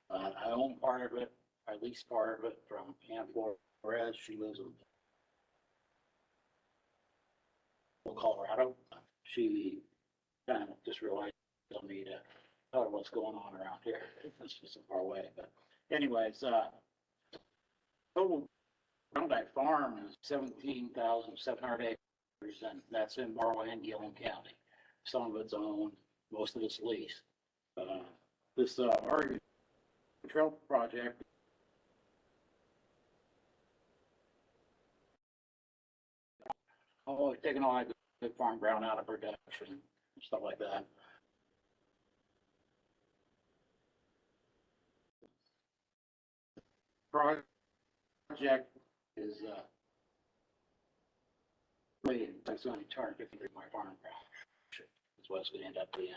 I own part of it. I lease part of it from Ann Flores. She lives in Colorado. She kind of just realized on me to tell her what's going on around here. It's just far away, but anyways, total ground I farm is 17,700 acres, and that's in Morrow and Gillum County. Some of it's owned, most of it's leased. This Oregon Trail project taking all that good farm ground out of production, stuff like that. Project is really, that's only 250 of my farm ground. That's what it's gonna end up being.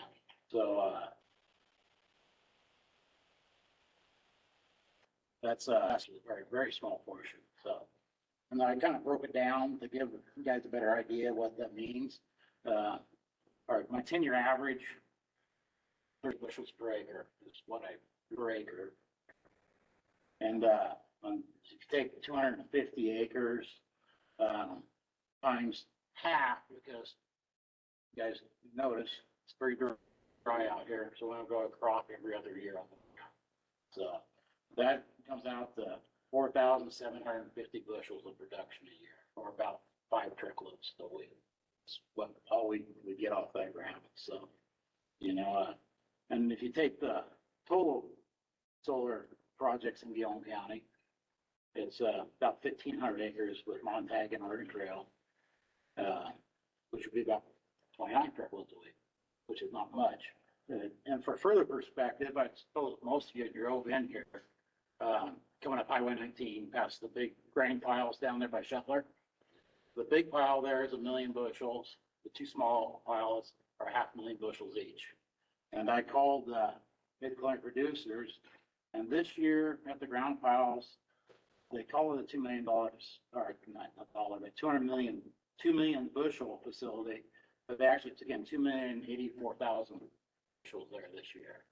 So that's a very, very small portion. So, and I kind of broke it down to give you guys a better idea what that means. All right, my 10-year average, 30 bushels per acre is what I per acre. And if you take 250 acres times half, because you guys notice it's pretty dry out here, so we'll grow a crop every other year on the ground. So that comes out to 4,750 bushels of production a year, or about 5 truckloads a week. That's what all we get off that ground. So, you know, and if you take the total solar projects in Gillum County, it's about 1,500 acres with Montague and Oregon Trail, which would be about 29 truckloads a week, which is not much. And for further perspective, I suppose most of you drove in here, coming up Highway 19 past the big grain piles down there by Shuttler. The big pile there is 1 million bushels. The two small piles are 500,000 bushels each. And I called mid-client producers, and this year at the ground piles, they call it a $2 million, or not dollar, but 2 million bushel facility. But they actually, it's again, 2,084,000 bushels there this year.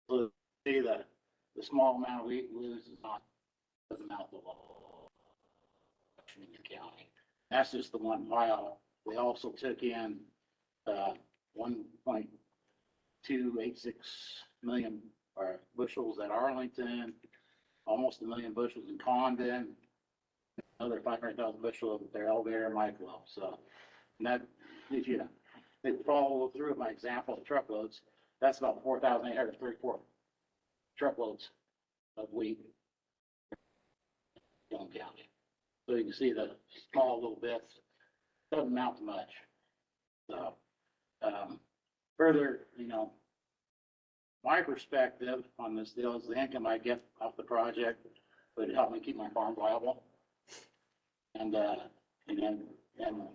So see the small amount we lose is not, doesn't amount to all in the county. That's just the one pile. We also took in 1.286 million bushels at Arlington, almost 1 million bushels in Condon, another 500,000 bushels at their elevator and Michello. So, and that, if you follow through my example of truckloads, that's about 4,834 truckloads of wheat in Gillum County. So you can see the small little bits doesn't amount to much. So, further, my perspective on this deal is the income I get off the project would help me keep my farm viable. And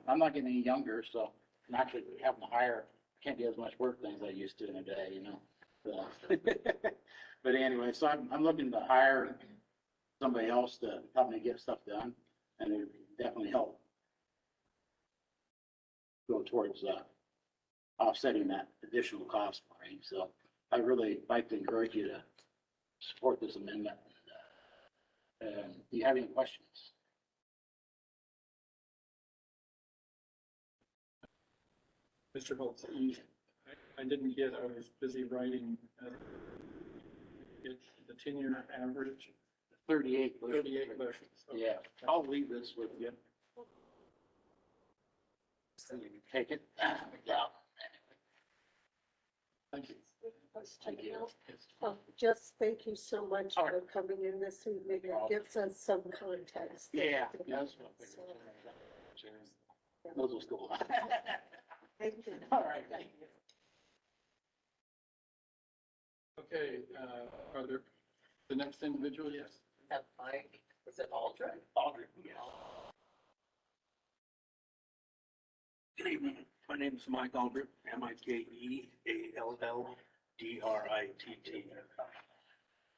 I'm not getting any younger, so I'm actually having to hire, can't do as much work things I used to in a day, So, but anyway, so I'm looking to hire somebody else to help me get stuff done, and it would definitely help go towards offsetting that additional cost for me. So I really like to encourage you to support this amendment. And do you have any questions? Mr. Holtz, I didn't get, I was busy writing, it's the 10-year average, 38 bushels. 38 bushels. Okay. Yeah, I'll leave this with you. So you can take it. Yeah. Thank you. Thank you. Just thank you so much All for coming in this evening. It gives us some context. Yeah. That's what I figured. Those will school. Thank you. All right, thank you. Okay, are there, the next individual, yes? Have Mike, was it Aldrin? Aldrin, yeah. Good evening. My name is Mike Aldrich, MikeAlldritt.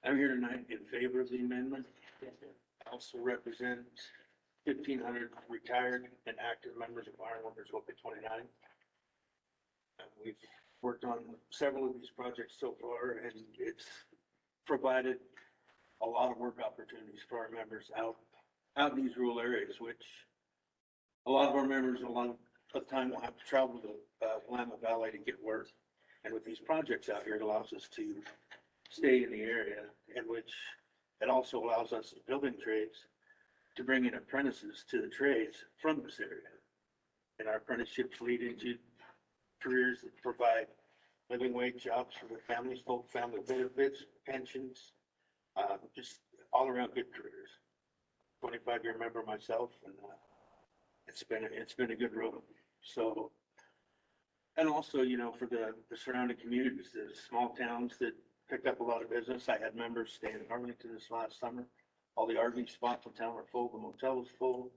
I'm here tonight in favor of the amendment. I also represent 1,500 retired and active members of Iron Workers Local 29. We've worked on several of these projects so far, and it's provided a lot of work opportunities for our members out in these rural areas, which a lot of our members a lot of the time will have to travel to Willamette Valley to get work. And with these projects out here, it allows us to stay in the area, in which it also allows us, building trades, to bring in apprentices to the trades from this area. And our apprenticeships lead into careers that provide living wage jobs for their families, full family benefits, pensions, just all around good careers. 25-year member myself, and it's been a good road. So, and also, for the surrounding communities, the small towns that picked up a lot of business. I had members stay in Arlington this last summer. All the RV spots in town are full, the motel is full,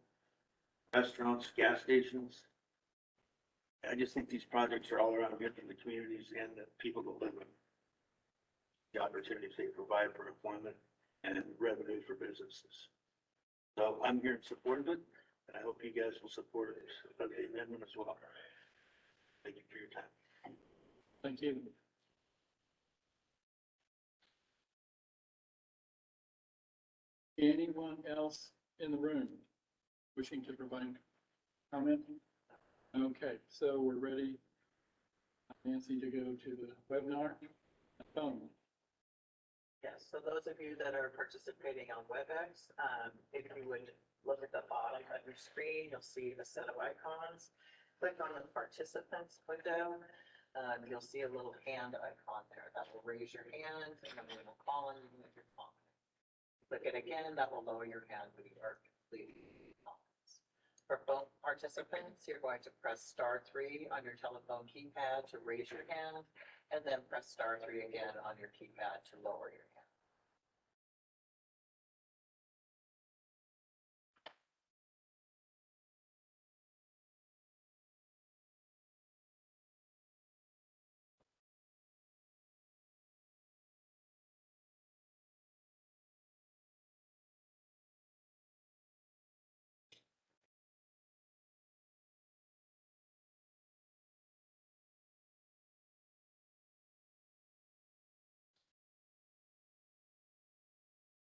restaurants, gas stations. I just think these projects are all around good for the communities and the people that live in. The opportunities they provide for employment and revenue for businesses. So I'm here in support of it, and I hope you guys will support the amendment as well. Thank you for your time. Thank you. Anyone else in the room wishing to provide comment? Okay, so we're ready, Nancy, to go to the webinar. Phone. Yes, so those of you that are participating on WebEx, if you would look at the bottom of your screen, you'll see a set of icons. Click on the participants window. You'll see a little hand icon there that will raise your hand, and then we will call on you with your comment. Click it again, that will lower your hand when you are completing comments. For phone participants, you're going to press *3 on your telephone keypad to raise your hand, and then press *3 again on your keypad to lower your hand.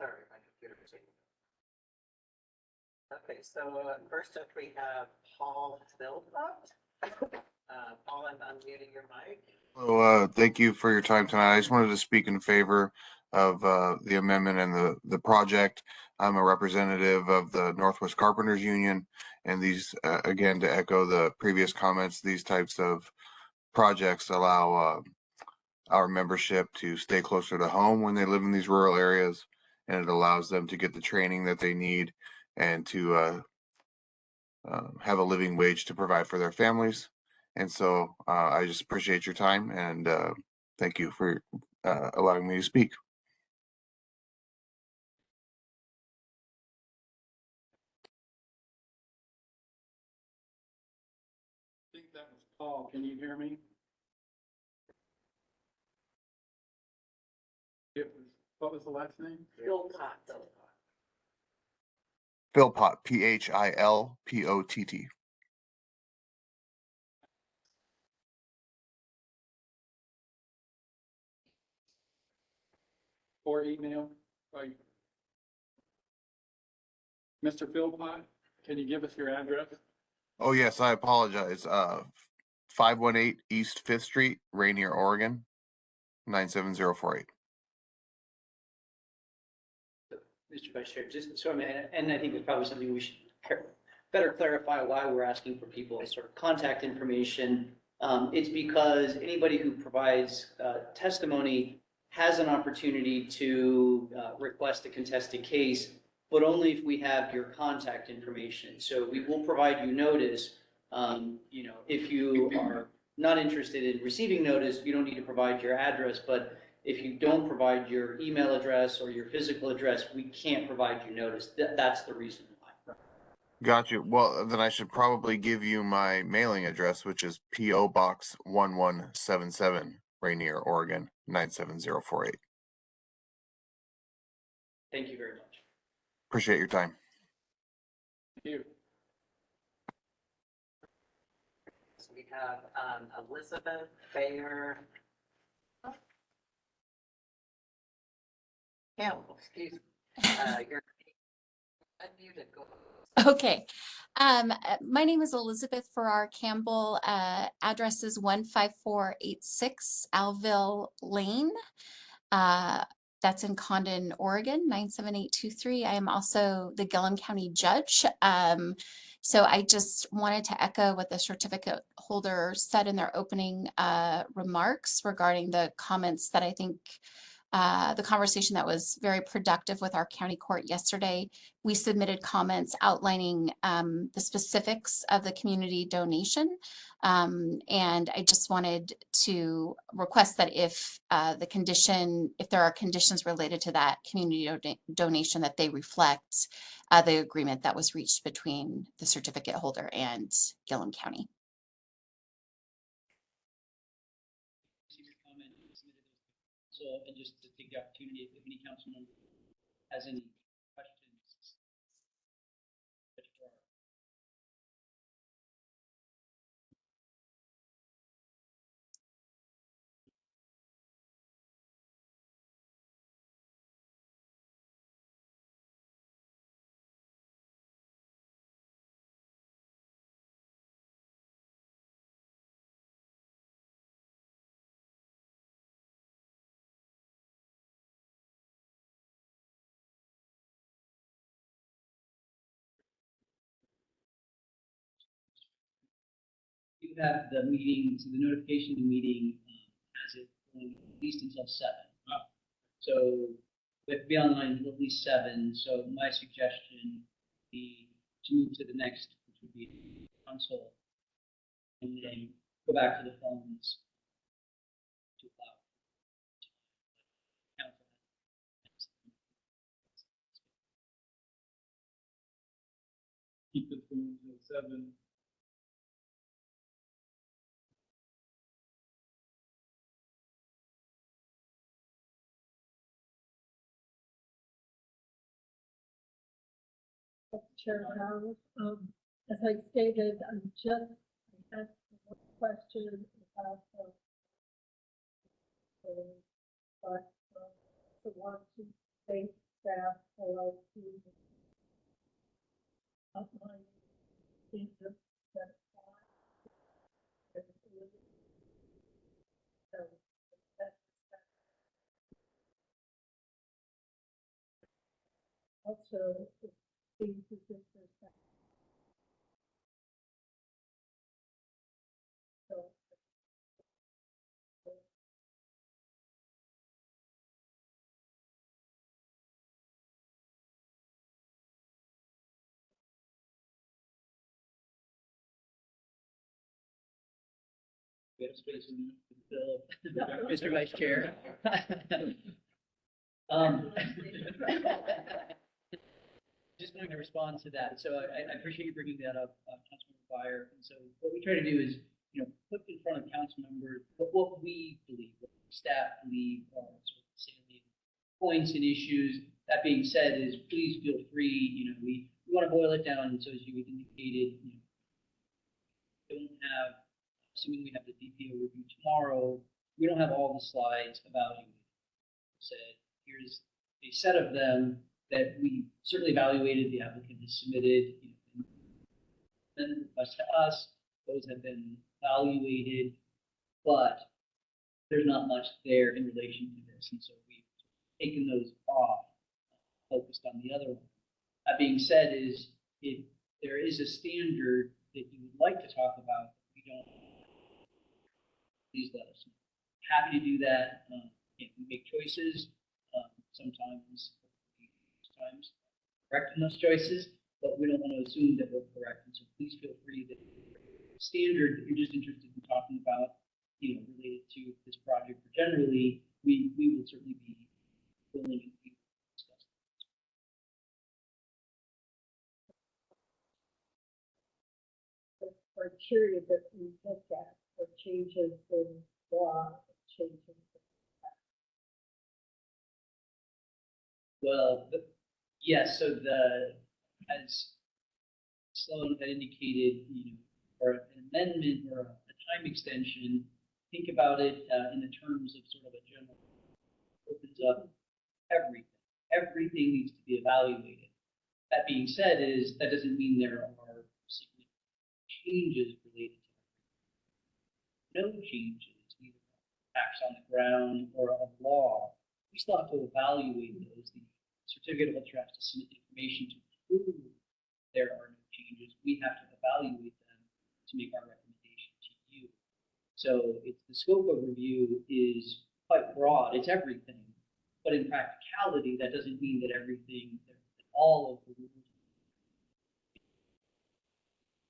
Sorry, my computer was taking. Okay, so first up we have Paul Philpott. Paul, I'm unmuting your mic. Well, thank you for your time tonight. I just wanted to speak in favor of the amendment and the project. I'm a representative of the Northwest Carpenters Union, and these, again, to echo the previous comments, these types of projects allow our membership to stay closer to home when they live in these rural areas, and it allows them to get the training that they need and to have a living wage to provide for their families. And so I just appreciate your time and thank you for allowing me to speak. I think that was Paul. Can you hear me? It was, what was the last name? Bill Potts. Philpott, Philpott. Or email? Right. Mr. Philpott, can you give us your address? Oh yes, I apologize. 518 East 5th Street, Rainier, Oregon, 97048. Mr. Vice Chair, just so I mean, and I think it's probably something we should better clarify why we're asking for people's sort of contact information. It's because anybody who provides testimony has an opportunity to request a contested case, but only if we have your contact information. So we will provide you notice. If you are not interested in receiving notice, you don't need to provide your address, but if you don't provide your email address or your physical address, we can't provide you notice. That's the reason why. Got you. Well, then I should probably give you my mailing address, which is P.O. Box 1177, Rainier, Oregon, 97048. Thank you very much. Appreciate your time. Thank you. So we have Elizabeth Bayer. Campbell, excuse me. You're unmuted. Go. Okay. My name is Elizabeth Farrar Campbell. Address is 15486 Alville Lane. That's in Condon, Oregon, 97823. I am also the Gillum County judge. So I just wanted to echo what the certificate holder said in their opening remarks regarding the comments that I think the conversation that was very productive with our county court yesterday. We submitted comments outlining the specifics of the community donation. And I just wanted to request that if there are conditions related to that community donation, that they reflect the agreement that was reached between the certificate holder and Gillum County. So, and just to take the opportunity, if any council member has any questions. You have the meeting, so the notification of the meeting has it going at least until 7. So we have to be online until at least 7. So my suggestion would be to move to the next, which would be council, and then go back to the phones to allow council. Keep the phone until 7. Chair Howard, as I stated, I had one question about the want to thank staff for outlining things that also things that We have space in the bill, Mr. Vice Chair. Just going to respond to that. So I appreciate you bringing that up, Councilmember Byer. And so what we try to do is, put in front of council members what we believe, what staff believe are sort of salient points and issues. That being said, is please feel free, we want to boil it down. So as you indicated, don't have, assuming we have the DPO review tomorrow, we don't have all the slides evaluated. Said, here's a set of them that we certainly evaluated, the applicant has submitted, then request to us, those have been evaluated, but there's not much there in relation to this, and so we've taken those off, focused on the other one. That being said, is if there is a standard that you would like to talk about, we don't, please let us know. Happy to do that. If we make choices, sometimes correct in those choices, but we don't want to assume that we're correct. And so please feel free that standard that you're just interested in talking about, related to this project, or generally, we will certainly be willing to discuss. The criteria that we look at for changes in law, changes. Well, yes, so as Sloan had indicated, or an amendment or a time extension, think about it in the terms of sort of a general, opens up everything. Everything needs to be evaluated. That being said, that doesn't mean there are significant changes related to no changes, either acts on the ground or of law. We still have to evaluate those. The certificate of interest to submit information to prove there are no changes. We have to evaluate them to make our recommendation to you. So the scope of review is quite broad. It's everything. But in practicality, that doesn't mean that everything, that all of the rules,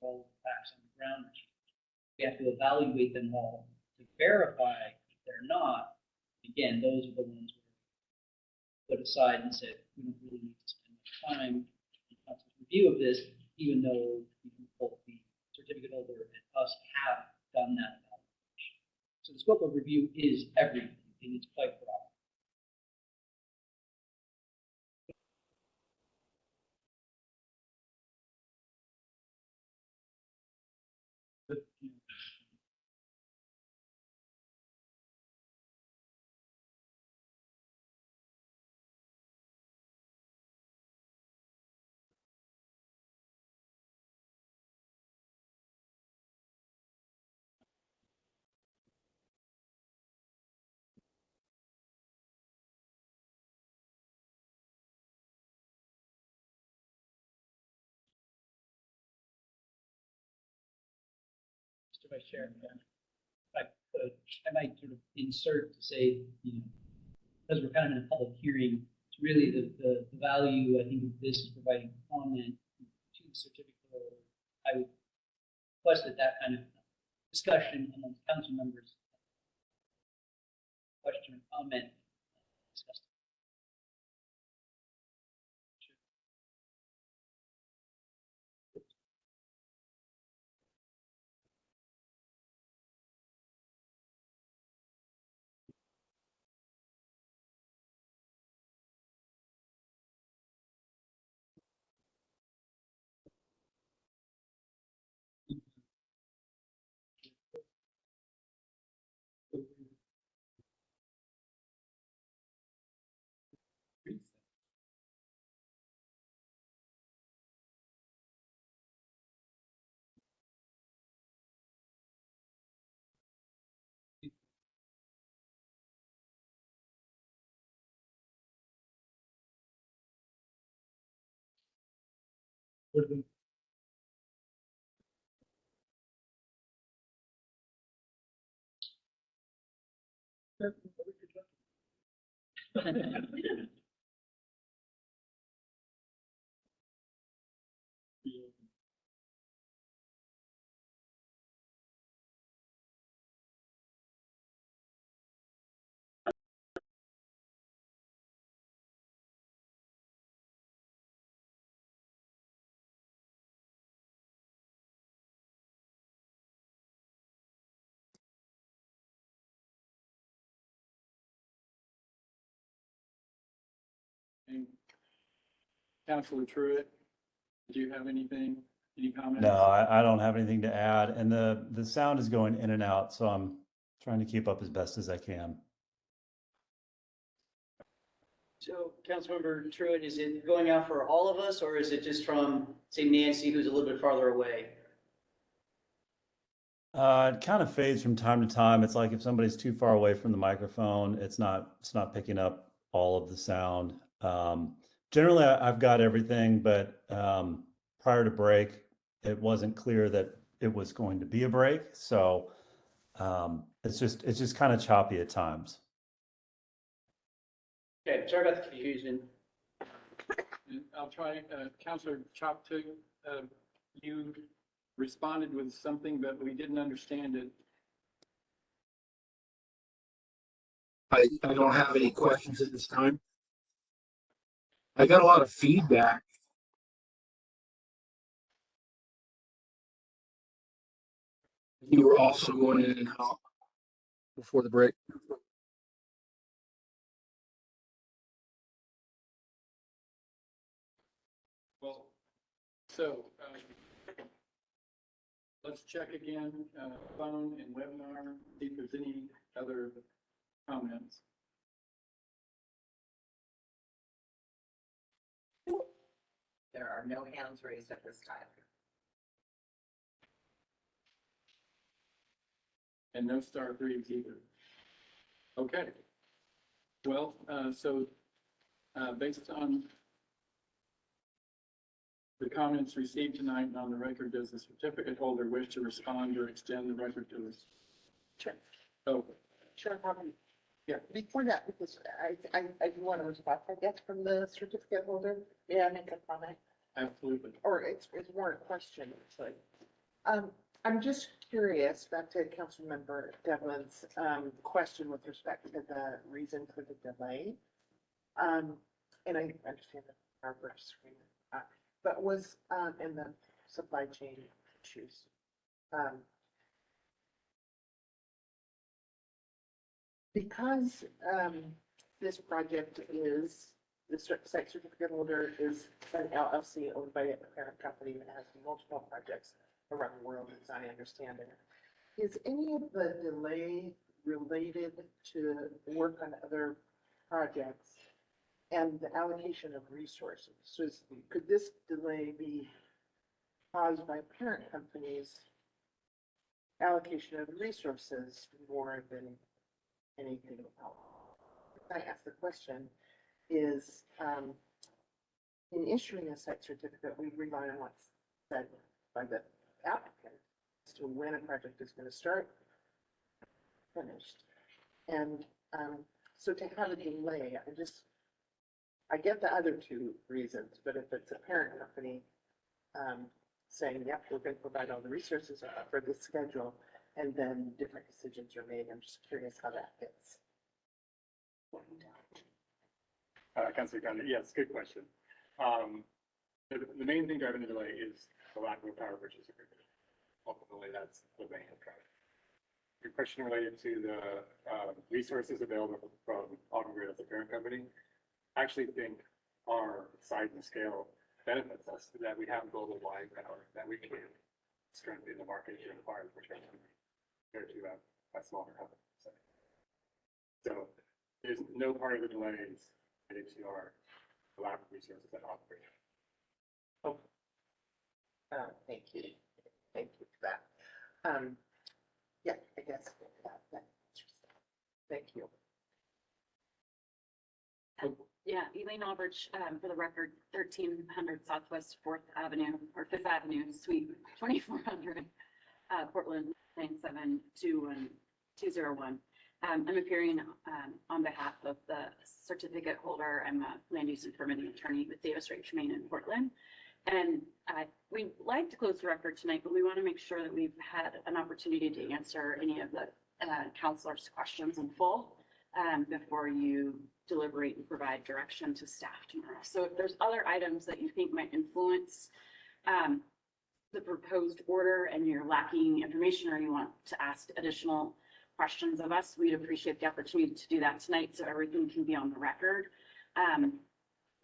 all the facts on the ground are changed. We have to evaluate them all to verify if they're not. Again, those are the ones we put aside and said, we don't really need to spend much time in council's review of this, even though both the certificate holder and us have done that evaluation. So the scope of review is everything, and it's quite broad. Mr. Vice Chair, I might sort of insert to say, because we're kind of in a public hearing, it's really the value, I think, of this is providing comment to the certificate holder. I would request that kind of discussion amongst council members, question or comment, discussed. Counselor Truitt, did you have anything, any comments? No, I don't have anything to add, and the sound is going in and out, so I'm trying to keep up as best as I can. So Councilmember Truitt, is it going out for all of us, or is it just from, say, Nancy, who's a little bit farther away? It kind of fades from time to time. It's like if somebody's too far away from the microphone, it's not picking up all of the sound. Generally, I've got everything, but prior to break, it wasn't clear that it was going to be a break. So it's just kind of choppy at times. Okay, sorry about the confusion. And I'll try, Counselor Choptuk, you responded with something, but we didn't understand it. I don't have any questions at this time. I got a lot of feedback. You were also going in and out before the break. Well, so let's check again, phone and webinar, see if there's any other comments. There are no hands raised at this time. And no star threes either. Okay. Well, based on the comments received tonight and on the record, does the certificate holder wish to respond or extend the record to us? Sure. Oh, Sure, yeah, before that, because I do want to respond, I guess, from the certificate holder. May I make a comment? absolutely. Or it's more a question, actually. I'm just curious, back to Councilmember Devlin's, question with respect to the reason for the delay. And I understand the harbor screen, but was, in the supply chain issues. Because, this project is, the site certificate holder is an LLC owned by a parent company that has multiple projects around the world, as I understand it. Is any of the delay related to work on other projects and the allocation of resources? So could this delay be caused by parent companies' allocation of resources more than anything else? I ask the question is, in issuing a site certificate, we rely on what's said by the applicant as to when a project is going to start, finished. And so to have a delay, I get the other two reasons, but if it's a parent company saying, yep, we're going to provide all the resources for this schedule, and then different decisions are made, I'm just curious how that fits. Councilor Conley, yes, good question. The main thing driving the delay is the lack of a power purchase agreement. Ultimately, that's the main driver. Your question related to the resources available from Avangrid as a parent company, I actually think our size and scale benefits us, that we have global buying power, that we can strengthen the market here in the fire protection compared to a smaller company. So there's no part of the delays related to our lack of resources that operate. Thank you. Thank you for that. Yeah, I guess that's interesting. Thank you. Yeah, Elaine Aldrich, for the record, 1300 Southwest 4th Avenue, or 5th Avenue, Suite 2400, Portland, 9721201. I'm appearing on behalf of the certificate holder. I'm a land use and permitting attorney with Davis Ray Tremaine in Portland. And we'd like to close the record tonight, but we want to make sure that we've had an opportunity to answer any of the counselors' questions in full before you deliberate and provide direction to staff tomorrow. So if there's other items that you think might influence the proposed order and you're lacking information or you want to ask additional questions of us, we'd appreciate the opportunity to do that tonight so everything can be on the record.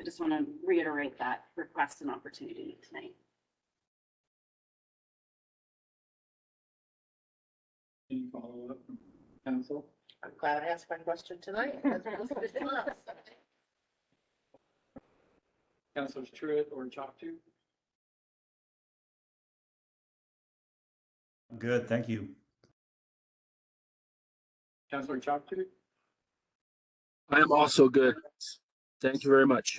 I just want to reiterate that request and opportunity tonight. Any follow-up from council? I'm glad I asked my question tonight. That's what it's for us. Councilors Truitt or Choctaw? Good, thank you. Councilor Choctaw? I am also good. Thank you very much.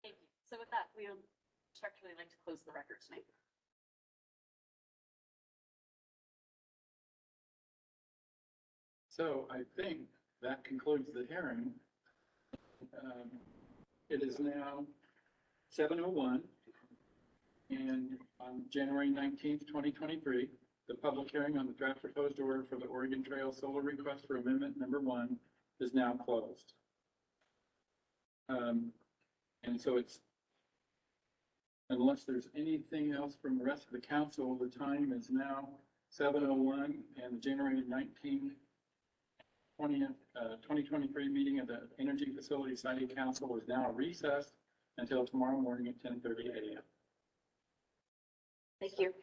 Thank you. So with that, we would respectfully like to close the record tonight. So I think that concludes the hearing. It is now 7:01, and on January 19th, 2023, the public hearing on the draft proposed order for the Oregon Trail Solar Request for Amendment Number 1 is now closed. And so it's, unless there's anything else from the rest of the council, the time is now 7:01, and the January 19th, 2023 meeting of the Energy Facility Siting Council is now recessed until tomorrow morning at 10:30 a.m. Thank you.